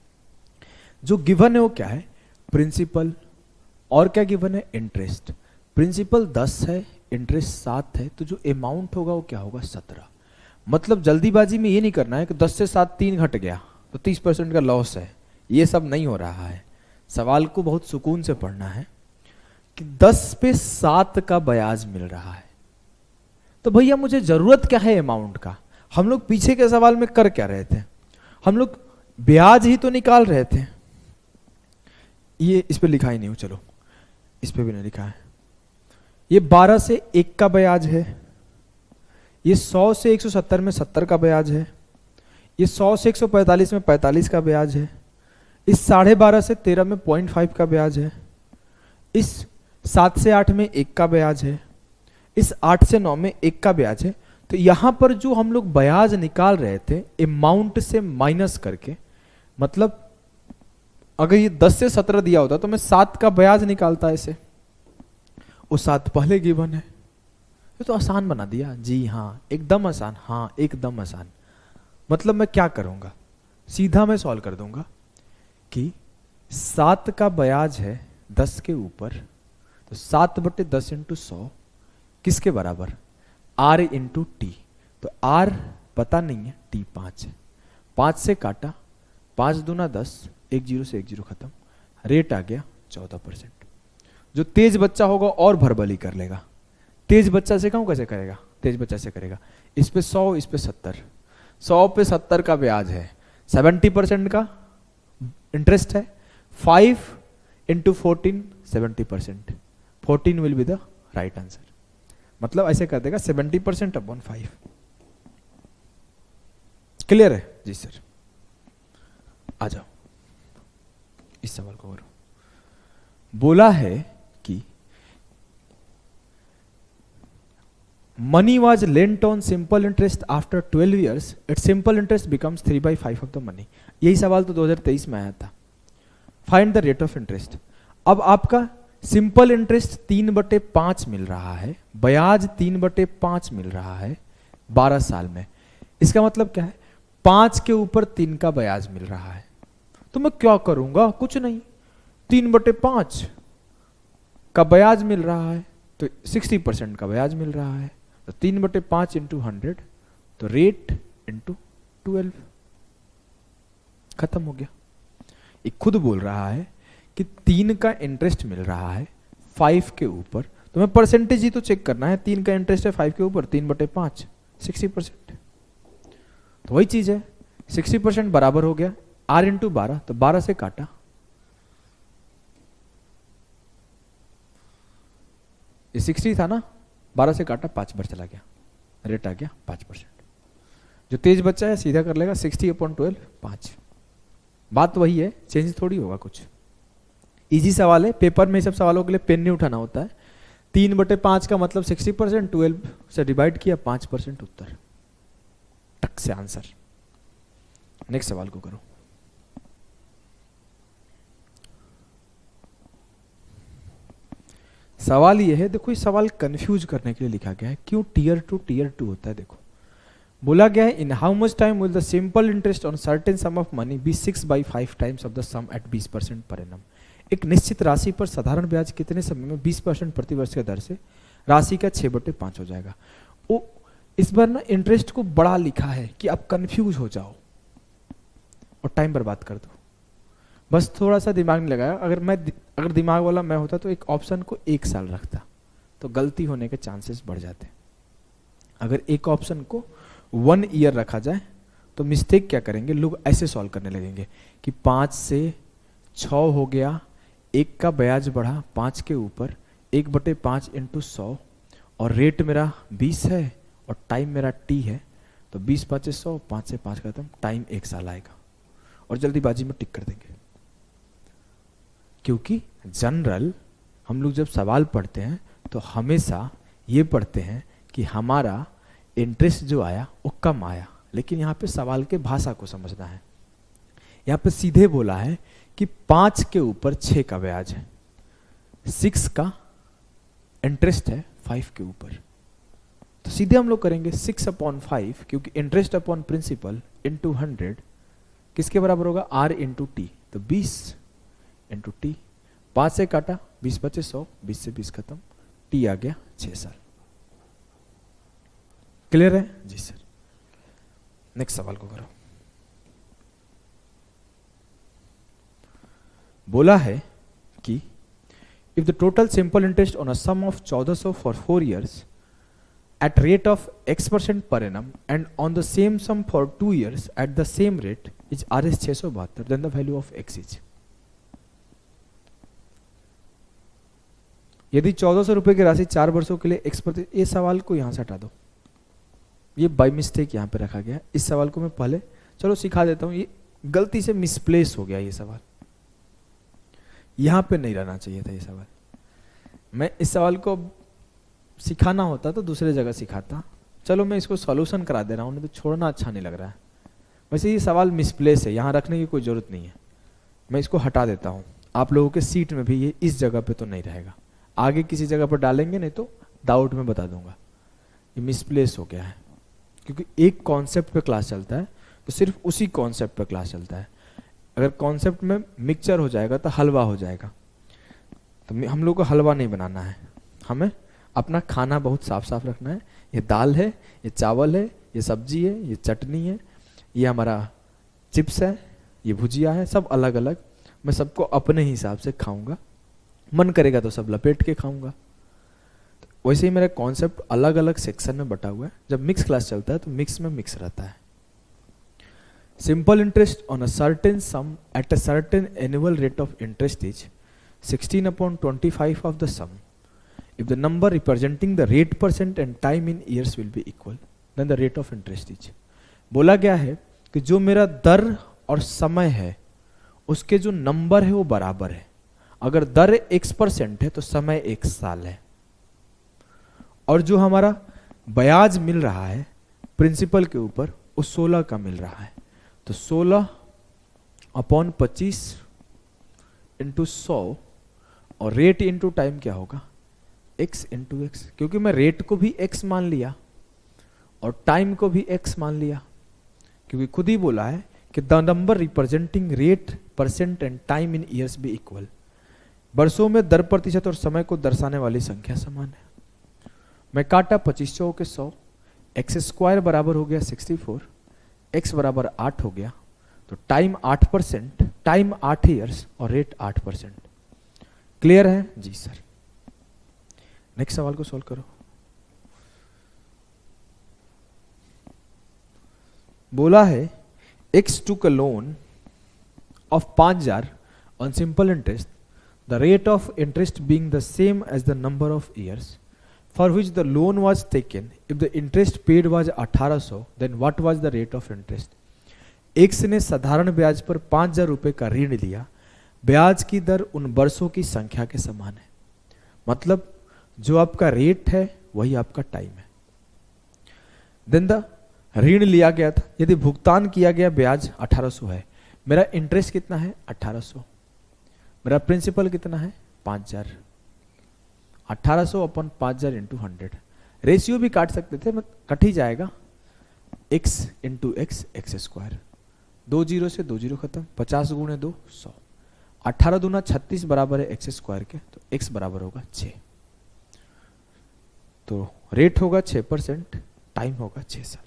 जो गिवन है वो क्या है? प्रिंसिपल, और क्या गिवन है? इंटरेस्ट। प्रिंसिपल 10 है, इंटरेस्ट 7 है, तो जो अमाउंट होगा वो क्या होगा? 17। मतलब जल्दीबाजी में ये नहीं करना है कि 10 से 7 3 घट गया तो 30% का लॉस है, ये सब नहीं हो रहा है। सवाल को बहुत सुकून से पढ़ना है कि 10 पे 7 का ब्याज मिल रहा है, तो भैया मुझे जरूरत क्या है अमाउंट का? हम लोग पीछे के सवाल में कर क्या रहे थे? हम लोग ब्याज ही तो निकाल रहे थे। ये इस पे लिखा ही नहीं हो, चलो इस पे भी नहीं लिखा है। ये 12 से 1 का ब्याज है, ये 100 से 170 में 70 का ब्याज है, ये 100 से 145 में 45 का ब्याज है, इस 12.5 से 13 में 0.5 का ब्याज है, इस 7 से 8 में 1 का ब्याज है, इस 8 से 9 में 1 का ब्याज है। तो यहां पर जो हम लोग ब्याज निकाल रहे थे अमाउंट से माइनस करके, मतलब अगर ये 10 से 17 दिया होता तो मैं 7 का ब्याज निकालता ऐसे, वो 7 पहले गिवन है। ये तो आसान बना दिया। जी हाँ एकदम आसान, हाँ एकदम आसान। मतलब मैं क्या करूंगा, सीधा मैं सॉल्व कर दूंगा कि 7 का ब्याज है 10 के ऊपर, तो 7/10 इंटू 100 किसके बराबर, R इंटू टी। तो R पता नहीं है, T 5 है, 5 से काटा, 5 दूना 10, 1 0 से 1 0 खत्म, रेट आ गया 14%। जो तेज बच्चा होगा और भरबली कर लेगा, तेज बच्चा से कहूं कैसे करेगा, तेज बच्चा से करेगा, इस पे 100 इस पे 70, 100 पे 70 का ब्याज है, 70% का इंटरेस्ट है, 5 into 14 70%, 14 will be the right answer. मतलब ऐसे कर देगा 70% अपॉन 5। क्लियर है जी सर? आ जाओ, इस सवाल को करो। बोला है कि money was lent on simple interest after 12 years, it simple interest becomes 3/5 of the money. यही सवाल तो 2023 में आया था। Find the rate of interest. अब आपका सिंपल इंटरेस्ट 3/5 मिल रहा है, ब्याज 3/5 मिल रहा है 12 साल में। इसका मतलब क्या है, 5 के ऊपर 3 का ब्याज मिल रहा है। तो मैं क्या करूंगा, कुछ नहीं, 3/5 का ब्याज मिल रहा है तो 60% का ब्याज मिल रहा है, तो 3/5 इंटू 100, तो रेट इंटू 12, खत्म हो गया। ये खुद बोल रहा है कि 3 का इंटरेस्ट मिल रहा है 5 के ऊपर, तो मैं परसेंटेज ही तो चेक करना है, 3 का इंटरेस्ट है 5 के ऊपर, 3/5 60%, तो वही चीज है, 60% बराबर हो गया R इंटू 12, तो 12 से काटा, ये 60 था ना, 12 से काटा 5 बार चला गया, रेट आ गया 5%। जो तेज बच्चा है सीधा कर लेगा 60/12 5। बात वही है, चेंज थोड़ी होगा कुछ। इजी सवाल है, पेपर में सब सवालों के लिए पेन नहीं उठाना होता है। 3/5 का मतलब 60%, 12 से डिवाइड किया 5% उत्तर, टक से आंसर। नेक्स्ट सवाल को करो। सवाल ये है, देखो ये सवाल कंफ्यूज करने के लिए लिखा गया है, क्यों टीयर 2 होता है। देखो बोला गया है, in how much time will the simple interest on certain sum of money be 6/5 times of the sum at 20% per annum. एक निश्चित राशि पर साधारण ब्याज कितने समय में 20% प्रति वर्ष के दर से राशि का 6/5 हो जाएगा। वो इस बार ना इंटरेस्ट को बड़ा लिखा है कि आप कंफ्यूज हो जाओ और टाइम बर्बाद कर दो। बस थोड़ा सा दिमाग नहीं लगाया। अगर दिमाग वाला मैं होता तो एक ऑप्शन को 1 साल रखता, तो गलती होने के चांसेस बढ़ जाते। अगर एक ऑप्शन को 1 ईयर रखा जाए तो मिस्टेक क्या करेंगे लोग, ऐसे सॉल्व करने लगेंगे कि 5 से 6 हो गया, 1 का ब्याज बढ़ा 5 के ऊपर, 1/5 इंटू 100, और रेट मेरा 20 है और टाइम मेरा T है, तो 20 5 100, 5 से 5 खत्म, टाइम 1 साल आएगा और जल्दीबाजी में टिक कर देंगे। क्योंकि जनरल हम लोग जब सवाल पढ़ते हैं तो हमेशा ये पढ़ते हैं कि हमारा इंटरेस्ट जो आया वो कम आया, लेकिन यहाँ पे सवाल के भाषा को समझना है। यहाँ पे सीधे बोला है कि 5 के ऊपर 6 का ब्याज है, 6 का इंटरेस्ट है 5 के ऊपर, तो सीधे हम लोग करेंगे 6/5, क्योंकि इंटरेस्ट अपॉन प्रिंसिपल इंटू 100 किसके बराबर होगा, R इंटू टी, तो 20 इंटू टी, 5 से काटा 20 5 100, 20 से 20 खत्म, T आ गया 6 साल। क्लियर है जी सर? नेक्स्ट सवाल को करो। बोला है कि if the total simple interest on a sum of 1400 for 4 years at rate of X% per annum and on the same sum for 2 years at the same rate is Rs 672, then the value of X is। यदि 1400 रुपए की राशि 4 वर्षों के लिए X%, ये सवाल को यहां से हटा दो, ये बाय मिस्टेक यहां पे रखा गया। इस सवाल को मैं पहले चलो सिखा देता हूं, ये गलती से मिसप्लेस हो गया ये सवाल, यहां पे नहीं रहना चाहिए था ये सवाल। मैं इस सवाल को सिखाना होता तो दूसरे जगह सिखाता। चलो मैं इसको सॉल्यूशन करा दे रहा हूं, नहीं तो छोड़ना अच्छा नहीं लग रहा है। वैसे ये सवाल मिसप्लेस है, यहां रखने की कोई जरूरत नहीं है, मैं इसको हटा देता हूं। आप लोगों के सीट में भी ये इस जगह पे तो नहीं रहेगा, आगे किसी जगह पर डालेंगे, नहीं तो डाउट में बता दूंगा। ये मिसप्लेस हो गया है, क्योंकि एक कॉन्सेप्ट पे क्लास चलता है, तो सिर्फ उसी कॉन्सेप्ट पर क्लास चलता है। अगर कॉन्सेप्ट में मिक्सचर हो जाएगा तो हलवा हो जाएगा। तो हम लोग को हलवा नहीं बनाना है, हमें अपना खाना बहुत साफ साफ रखना है। ये दाल है, ये चावल है, ये सब्जी है, ये चटनी है, ये हमारा चिप्स है, ये भुजिया है, सब अलग अलग। मैं सबको अपने हिसाब से खाऊंगा, मन करेगा तो सब लपेट के खाऊंगा। तो वैसे ही मेरा कॉन्सेप्ट अलग अलग सेक्शन में बटा हुआ है। जब मिक्स क्लास चलता है तो मिक्स में मिक्स रहता है। Simple interest on a certain some at a certain annual rate of interest is 16/25 of the sum. If the number representing the rate percent and time in years will be equal, then the rate of interest is. बोला गया है कि जो मेरा दर और समय है उसके जो नंबर है वो बराबर है। अगर दर x% है तो समय 1 साल है, और जो हमारा ब्याज मिल रहा है प्रिंसिपल के ऊपर वो 16 का मिल रहा है। तो 16/25 इंटू 100 और रेट इंटू टाइम क्या होगा, x इंटू एक्स, क्योंकि मैं रेट को भी x मान लिया और टाइम को भी x मान लिया, क्योंकि खुद ही बोला है कि the number representing rate percent and time in years be equal. वर्षों में दर प्रतिशत और समय को दर्शाने वाली संख्या समान है। मैं काटा 25 चौके 100, एक्स स्क्वायर बराबर हो गया 64, x बराबर 8 हो गया। तो टाइम 8%, टाइम 8 ईयर्स और रेट 8%। क्लियर है जी सर। नेक्स्ट सवाल को सॉल्व करो। बोला है x took a loan of 5,000 on simple interest, the rate of interest being the same as the number of years for which the loan was taken. If the interest paid was 1800, then what was the rate of interest? x ने साधारण ब्याज पर 5,000 रुपए का ऋण लिया, ब्याज की दर उन वर्षों की संख्या के समान है। मतलब जो आपका रेट है वही आपका टाइम है। देन द ऋण लिया गया था, यदि भुगतान किया गया ब्याज 1800 है, मेरा इंटरेस्ट कितना है 1800, मेरा प्रिंसिपल कितना है 5,000, 1800 अपन 5,000 इंटू 100। रेशियो भी काट सकते थे, कट ही जाएगा, x into x, x square, 2 zero से 2 जीरो खत्म, 50 गुणे 2 100, 18 दूना 36 बराबर है एक्स स्क्वायर के, तो x बराबर होगा 6। तो रेट होगा 6%, टाइम होगा 6 साल।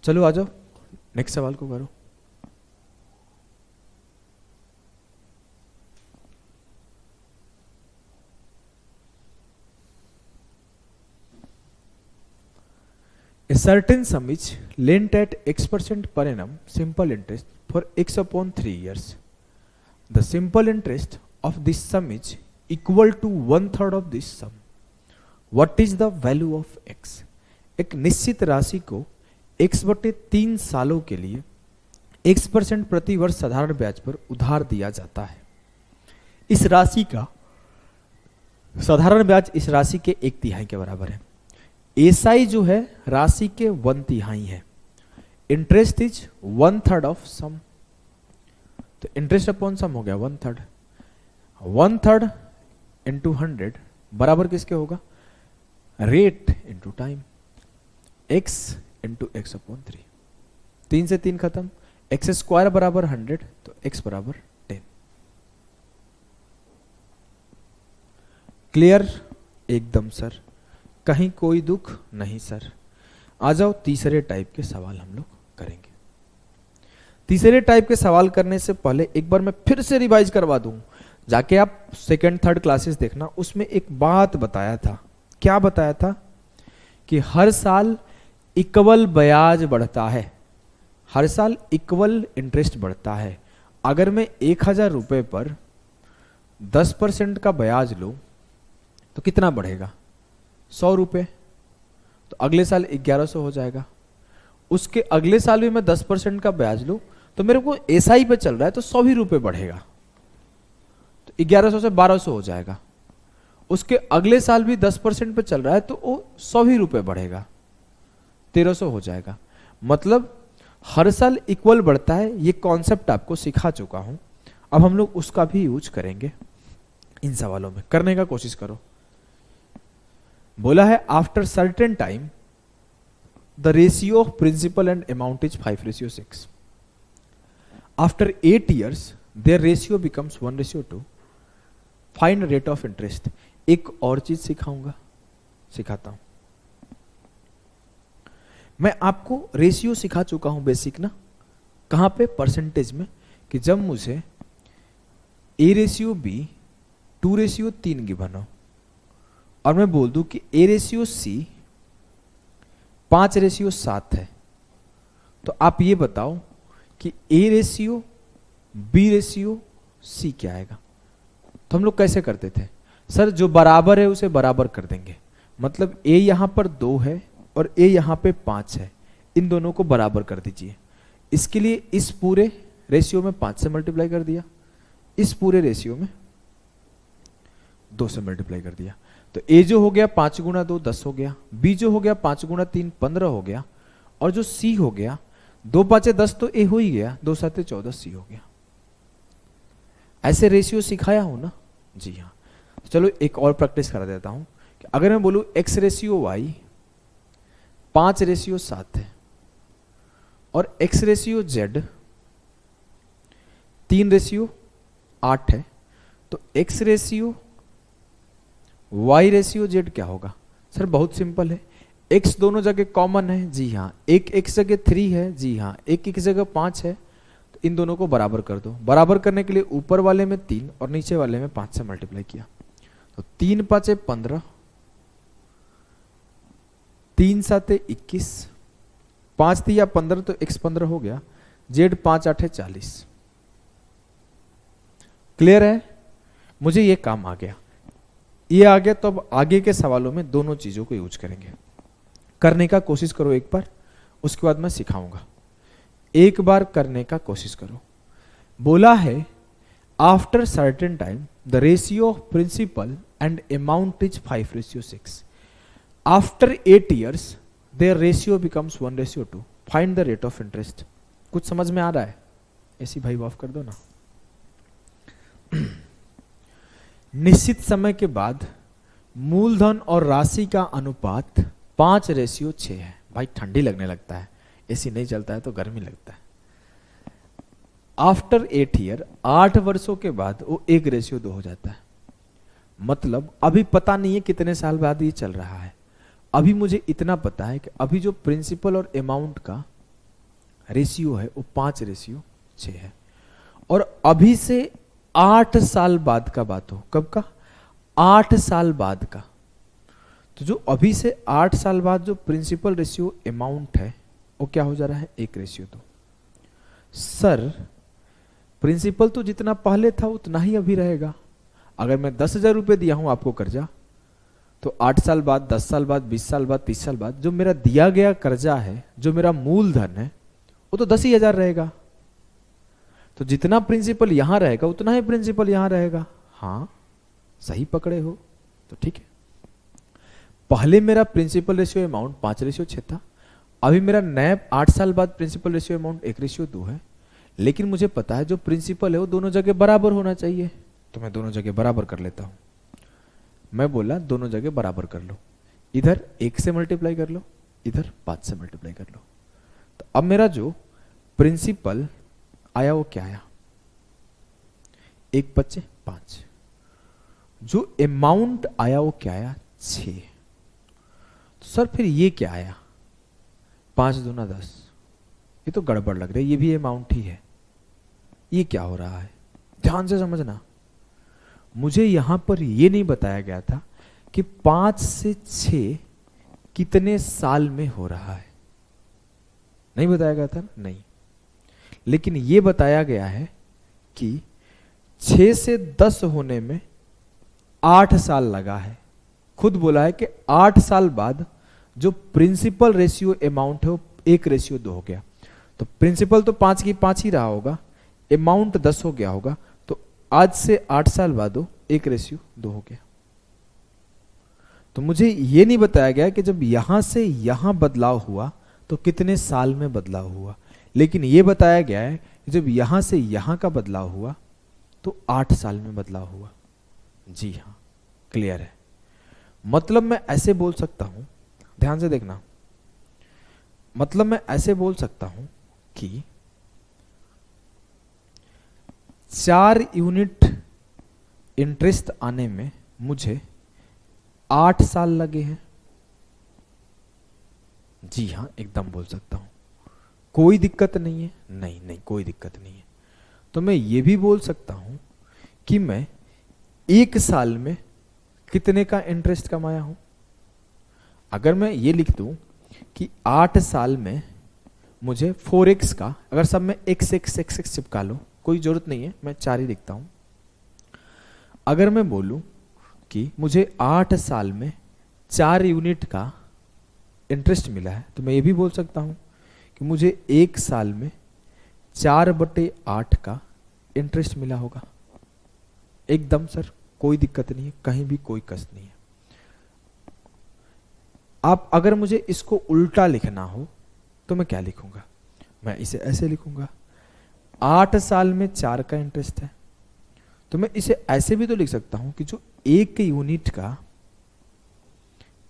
चलो आ जाओ नेक्स्ट सवाल को करो। A certain sum is lent at x% per annum simple interest for x upon 3 years. The simple interest of this sum is equal to 1/3 of this sum. What is the value of x? एक निश्चित राशि को x/3 सालों के लिए x% प्रति वर्ष साधारण ब्याज पर उधार दिया जाता है। इस राशि का साधारण ब्याज इस राशि के 1/3 के बराबर है। एसआई जो है राशि के 1/3 है। इंटरेस्ट इज 1/3 ऑफ सम, तो इंटरेस्ट अपॉन सम हो गया 1/3। 1/3 इंटू 100 बराबर किसके होगा, rate into time, x into x upon 3। 3 से 3 खत्म, एक्स स्क्वायर बराबर 100, तो x बराबर 10। क्लियर एकदम सर, कहीं कोई दुख नहीं सर। आ जाओ तीसरे टाइप के सवाल हम लोग करेंगे। तीसरे टाइप के सवाल करने से पहले एक बार मैं फिर से रिवाइज करवा दूं, जाके आप सेकंड थर्ड क्लासेस देखना, उसमें एक बात बताया था। क्या बताया था कि हर साल इक्वल ब्याज बढ़ता है, हर साल इक्वल इंटरेस्ट बढ़ता है। अगर मैं 1,000 रुपए पर 10% का ब्याज लूं तो कितना बढ़ेगा, 100 रुपए, तो अगले साल 1100 हो जाएगा। उसके अगले साल भी मैं 10% का ब्याज लूं तो मेरे को एसआई पे चल रहा है तो 100 ही रुपए बढ़ेगा, तो 1100 से 1200 हो जाएगा। उसके अगले साल भी 10% पे चल रहा है तो वो 100 ही रुपए बढ़ेगा, 1300 हो जाएगा। मतलब हर साल इक्वल बढ़ता है, ये कॉन्सेप्ट आपको सिखा चुका हूं। अब हम लोग उसका भी यूज करेंगे इन सवालों में, करने का कोशिश करो। बोला है after certain time the ratio of principal and amount is 5:6. After 8 years their ratio becomes 1:2. Find rate of interest. एक और चीज सिखाता हूं. मैं आपको रेशियो सिखा चुका हूं बेसिक ना. कहां पे? परसेंटेज में. कि जब मुझे A/B 2:3 गिवन हो और मैं बोल दूं कि A/C 5:7 है, तो आप ये बताओ कि A/B/C क्या आएगा. तो हम लोग कैसे करते थे? सर जो बराबर है उसे बराबर कर देंगे. मतलब A यहां पर 2 है और A यहां पे 5 है, इन दोनों को बराबर कर दीजिए. इसके लिए इस पूरे रेशियो में 5 से मल्टीप्लाई कर दिया, इस पूरे रेशियो में 2 से मल्टीप्लाई कर दिया. तो A जो हो गया 5 गुणा 2 10 हो गया, B जो हो गया 5 गुणा 3 15 हो गया, और जो C हो गया 2 5 10 तो A हो ही गया, 2 7 14 C हो गया. ऐसे रेशियो सिखाया हूं ना? जी हाँ. चलो एक और प्रैक्टिस करा देता हूं कि अगर मैं बोलूं X/Y 5:7 है और X/Z 3:8 है, तो X/Y/Z क्या होगा? सर बहुत सिंपल है. X दोनों जगह कॉमन है. जी हाँ. एक X जगह 3 है. जी हाँ. एक X जगह 5 है. तो इन दोनों को बराबर कर दो. बराबर करने के लिए ऊपर वाले में 3 और नीचे वाले में 5 से मल्टीप्लाई किया. तो 3 5 15, 3 7 21, 5 3 15 तो X 15 हो गया. Z 5 8 40. क्लियर है? मुझे ये काम आ गया, ये आ गया. तो अब आगे के सवालों में दोनों चीजों को यूज करेंगे. करने का कोशिश करो एक बार, उसके बाद मैं सिखाऊंगा. एक बार करने का कोशिश करो. बोला है after certain time the ratio of principal and amount is 5:6. After 8 years their ratio becomes 1:2. Find the rate of interest. कुछ समझ में आ रहा है? ऐसी भाई ऑफ कर दो ना. निश्चित समय के बाद मूलधन और राशि का अनुपात 5:6 है. भाई ठंडी लगने लगता है, एसी नहीं चलता है तो गर्मी लगता है. आफ्टर 8 year 8 वर्षों के बाद वो 1:2 हो जाता है. मतलब अभी पता नहीं है कितने साल बाद ये चल रहा है. अभी मुझे इतना पता है कि अभी जो प्रिंसिपल और अमाउंट का रेशियो है वो 5:6 है. और अभी से 8 साल बाद का बात हो. कब का? 8 साल बाद का. तो जो अभी से 8 साल बाद जो प्रिंसिपल रेशियो अमाउंट है वो क्या हो जा रहा है? 1:2. सर प्रिंसिपल तो जितना पहले था उतना ही अभी रहेगा. अगर मैं 10,000 रुपये दिया हूं आपको कर्जा, तो 8 साल बाद, 10 साल बाद, 20 साल बाद, 30 साल बाद जो मेरा दिया गया कर्जा है, जो मेरा मूलधन है, वो तो 10 ही हजार रहेगा. तो जितना प्रिंसिपल यहां रहेगा उतना ही प्रिंसिपल यहां रहेगा. हाँ सही पकड़े हो तो ठीक है. पहले मेरा प्रिंसिपल रेशियो अमाउंट 5:6 था. अभी मेरा नया 8 साल बाद प्रिंसिपल रेशियो अमाउंट 1:2 है. लेकिन मुझे पता है जो प्रिंसिपल है वो दोनों जगह बराबर होना चाहिए, तो मैं दोनों जगह बराबर कर लेता हूं. मैं बोला दोनों जगह बराबर कर लो. इधर 1 से मल्टीप्लाई कर लो, इधर 5 से मल्टीप्लाई कर लो. तो अब मेरा जो प्रिंसिपल आया वो क्या आया? 1 5 5. जो अमाउंट आया वो क्या आया? 6. तो सर फिर ये क्या आया? 5 दूना 10. ये तो गड़बड़ लग रही है, ये भी अमाउंट ही है. ये क्या हो रहा है? ध्यान से समझना. मुझे यहां पर यह नहीं बताया गया था कि 5 से 6 कितने साल में हो रहा है. नहीं बताया गया था ना? नहीं. लेकिन यह बताया गया है कि 6 से 10 होने में 8 साल लगा है. खुद बोला है कि 8 साल बाद जो प्रिंसिपल रेशियो अमाउंट है वो 1:2 हो गया. तो प्रिंसिपल तो 5 की 5 ही रहा होगा, अमाउंट 10 हो गया होगा. तो आज से 8 साल बाद वो 1:2 हो गया. तो मुझे ये नहीं बताया गया कि जब यहां से यहां बदलाव हुआ तो कितने साल में बदलाव हुआ. लेकिन यह बताया गया है कि जब यहां से यहां का बदलाव हुआ तो 8 साल में बदलाव हुआ. जी हां, क्लियर है. मतलब मैं ऐसे बोल सकता हूं, ध्यान से देखना. मतलब मैं ऐसे बोल सकता हूं कि 4 यूनिट इंटरेस्ट आने में मुझे 8 साल लगे हैं। जी हां, एकदम बोल सकता हूं। कोई दिक्कत नहीं है? नहीं नहीं, कोई दिक्कत नहीं है। तो मैं ये भी बोल सकता हूं कि मैं 1 साल में कितने का इंटरेस्ट कमाया हूं। अगर मैं ये लिख दूं कि 8 साल में मुझे 4x का, अगर सब में x x x x चिपका लो, कोई जरूरत नहीं है, मैं 4 ही लिखता हूं। अगर मैं बोलूं कि मुझे 8 साल में 4 यूनिट का इंटरेस्ट मिला है, तो मैं ये भी बोल सकता हूं कि मुझे 1 साल में 4/8 का इंटरेस्ट मिला होगा। एकदम सर, कोई दिक्कत नहीं है, कहीं भी कोई कष्ट नहीं है। आप अगर मुझे इसको उल्टा लिखना हो तो मैं क्या लिखूंगा? मैं इसे ऐसे लिखूंगा, 8 साल में 4 का इंटरेस्ट है, तो मैं इसे ऐसे भी तो लिख सकता हूं कि जो 1 यूनिट का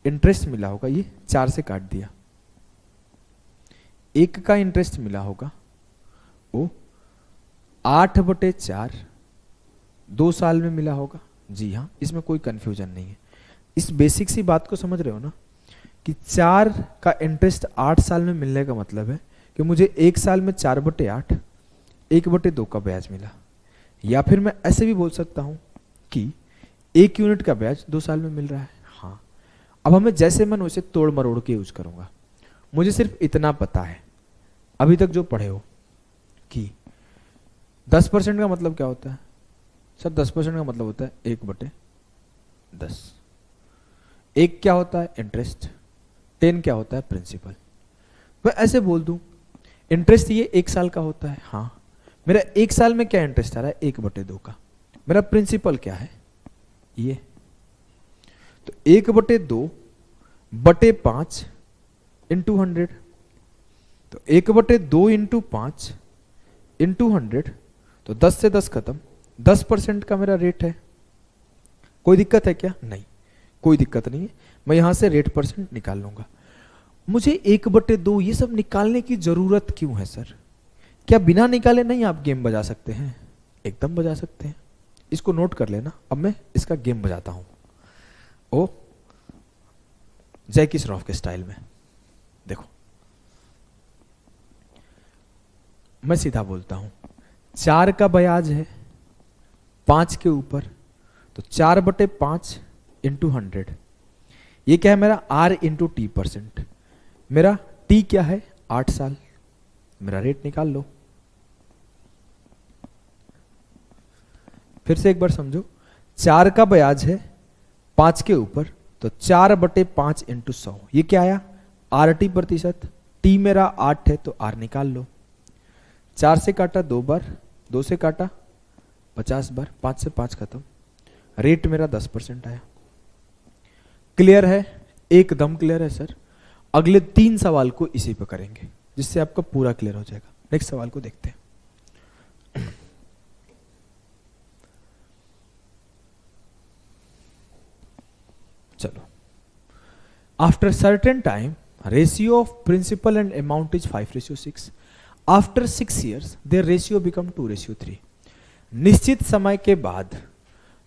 इंटरेस्ट मिला होगा, ये 4 से काट दिया, 1 का इंटरेस्ट मिला होगा वो 8/4 2 साल में मिला होगा। जी हाँ, इसमें कोई कंफ्यूजन नहीं है। इस बेसिक सी बात को समझ रहे हो ना कि 4 का इंटरेस्ट 8 साल में मिलने का मतलब है कि मुझे 1 साल में 4/8 1/2 का ब्याज मिला। या फिर मैं ऐसे भी बोल सकता हूं कि 1 यूनिट का ब्याज 2 साल में मिल रहा है। हाँ, अब हमें जैसे मन वैसे तोड़ मरोड़ के यूज करूंगा। मुझे सिर्फ इतना पता है अभी तक जो पढ़े हो कि 10% का मतलब क्या होता है सर? 10% का मतलब होता है 1/10। 1 क्या होता है? इंटरेस्ट। 10 क्या होता है? प्रिंसिपल। मैं ऐसे बोल दूं इंटरेस्ट ये 1 साल का होता है। हाँ, मेरा 1 साल में क्या इंटरेस्ट आ रहा है? 1/2 का। मेरा प्रिंसिपल क्या है? ये। तो 1/2/5 इंटू 100, तो 1/2 इंटू 5 इंटू 100, तो 10 से 10 खत्म। 10% का मेरा रेट है। कोई दिक्कत है क्या? नहीं, कोई दिक्कत नहीं है। मैं यहां से रेट परसेंट निकाल लूंगा। मुझे 1/2 ये सब निकालने की जरूरत क्यों है सर? क्या बिना निकाले नहीं आप गेम बजा सकते हैं? एकदम बजा सकते हैं। इसको नोट कर लेना। अब मैं इसका गेम बजाता हूं, ओ जैकी श्रॉफ के स्टाइल में। देखो, मैं सीधा बोलता हूं, 4 का ब्याज है 5 के ऊपर, तो 4/5 इंटू 100। ये क्या है? मेरा R इंटू टी %। मेरा T क्या है? 8 साल। मेरा रेट निकाल लो। फिर से एक बार समझो, 4 का ब्याज है 5 के ऊपर, तो 4/5 इंटू 100। ये क्या आया? RT %। T मेरा 8 है, तो R निकाल लो। 4 से काटा 2 बार, 2 से काटा 50 बार, 5 से 5 खत्म। रेट मेरा 10% आया। क्लियर है? एकदम क्लियर है सर। अगले 3 सवाल को इसी पे करेंगे जिससे आपका पूरा क्लियर हो जाएगा। नेक्स्ट सवाल को देखते हैं। चलो, after certain time ratio of principal and amount is 5:6। After 6 years their ratio become 2:3। निश्चित समय के बाद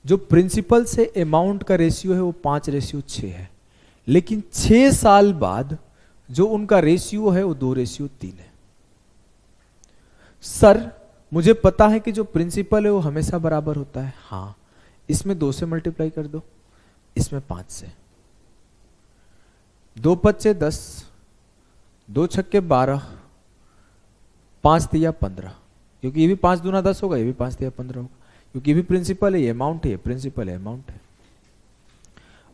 जो प्रिंसिपल से अमाउंट का रेशियो है वो 5:6 है, लेकिन 6 साल बाद जो उनका रेशियो है वो 2:3 है। सर, मुझे पता है कि जो प्रिंसिपल है वो हमेशा बराबर होता है। हाँ, इसमें 2 से मल्टीप्लाई कर दो, इसमें 5 से। 2 5 10, 2 6 12, 5 तिया 15, क्योंकि ये भी 5 दूना 10 होगा, ये भी 5 तिया 15 होगा, क्योंकि ये भी प्रिंसिपल है, ये अमाउंट है, ये प्रिंसिपल है, अमाउंट है।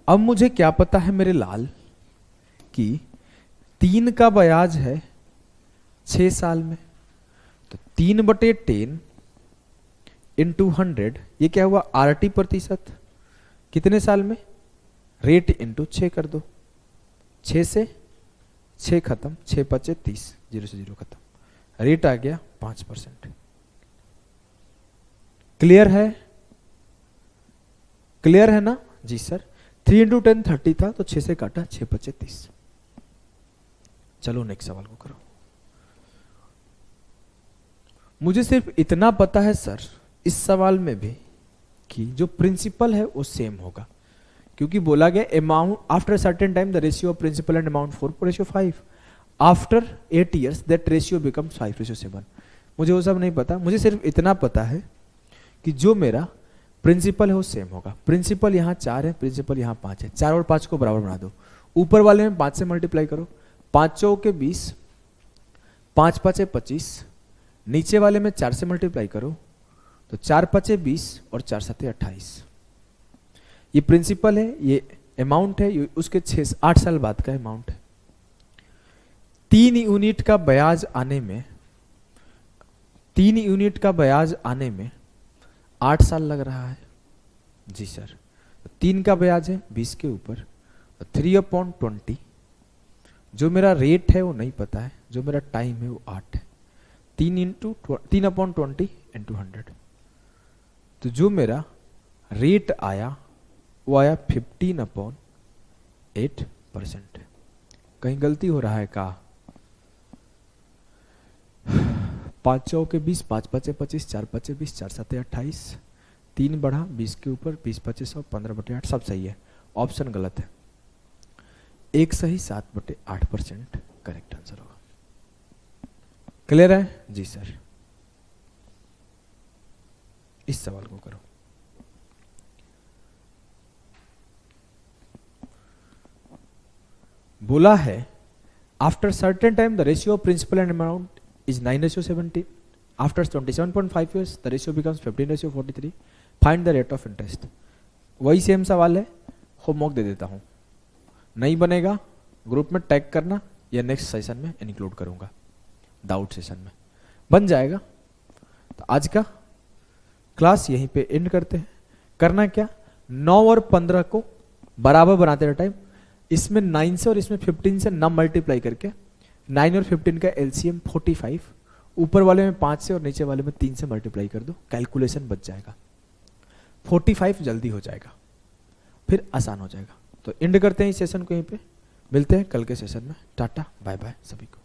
अब मुझे क्या पता है मेरे लाल कि 3 का ब्याज है 6 साल में, तो 3/10 इंटू 100, ये क्या हुआ? RT %। कितने साल में? रेट इंटू 6 कर दो, 6 से 6 खत्म, 6 5 30, 0 से 0 खत्म। रेट आ गया 5%। क्लियर है? क्लियर है ना? जी सर। 3 इंटू 10 30 था, तो 6 से काटा, 6 5 30। चलो नेक्स्ट सवाल को करो। मुझे सिर्फ इतना पता है सर इस सवाल में भी कि जो प्रिंसिपल है वो सेम होगा, क्योंकि बोला गया amount after certain time the ratio of principal and amount 4:5, after 8 years that ratio becomes 5:7। मुझे वो सब नहीं पता, मुझे सिर्फ इतना पता है कि जो मेरा प्रिंसिपल है वो सेम होगा। प्रिंसिपल यहाँ 4 है, प्रिंसिपल यहाँ 5 है, 4 और 5 को बराबर बना दो, ऊपर वाले में 5 से मल्टीप्लाई करो, 5 चौके 20, 5 5 25, नीचे वाले में 4 से मल्टीप्लाई करो तो 4 5 20 और 4 7 28। ये प्रिंसिपल है, ये अमाउंट है, ये उसके 8 साल बाद का अमाउंट है। 3 यूनिट का ब्याज आने में 3 यूनिट का ब्याज आने में 8 साल लग रहा है जी सर। 3 का ब्याज है 20 के ऊपर, 3/20, जो मेरा रेट है वो नहीं पता है, जो मेरा टाइम है वो 8 है, 3/20 इंटू 100। तो जो मेरा रेट आया वो आया 15/8%। कहीं गलती हो रहा है का? 5 चौके 20, 5 5 25, 4 5 20, 4 7 28, 3 बढ़ा 20 के ऊपर, 20 25 15/8, सब सही है। ऑप्शन गलत है, 1 सही 7/8% करेक्ट आंसर होगा। क्लियर है जी सर। इस सवाल को करो। बोला है after certain time the ratio of principal and amount is 9:17. After 27.5 years, the ratio becomes 15:43. Find the rate of interest. वही सेम सवाल है, होमवर्क दे देता हूँ, नहीं बनेगा ग्रुप में टैग करना या नेक्स्ट सेशन में इंक्लूड करूँगा, डाउट सेशन में बन जाएगा। तो आज का क्लास यहीं पे एंड करते हैं। करना क्या, 9 और 15 को बराबर बनाते रहे टाइम, इसमें 9 से और इसमें 15 से न मल्टीप्लाई करके 9 और 15 का एलसीएम 45, ऊपर वाले में 5 से और नीचे वाले में 3 से मल्टीप्लाई कर दो, कैलकुलेशन बच जाएगा, 45 जल्दी हो जाएगा, फिर आसान हो जाएगा। तो एंड करते हैं इस सेशन को यहीं पे, मिलते हैं कल के सेशन में। टाटा बाय बाय सभी को।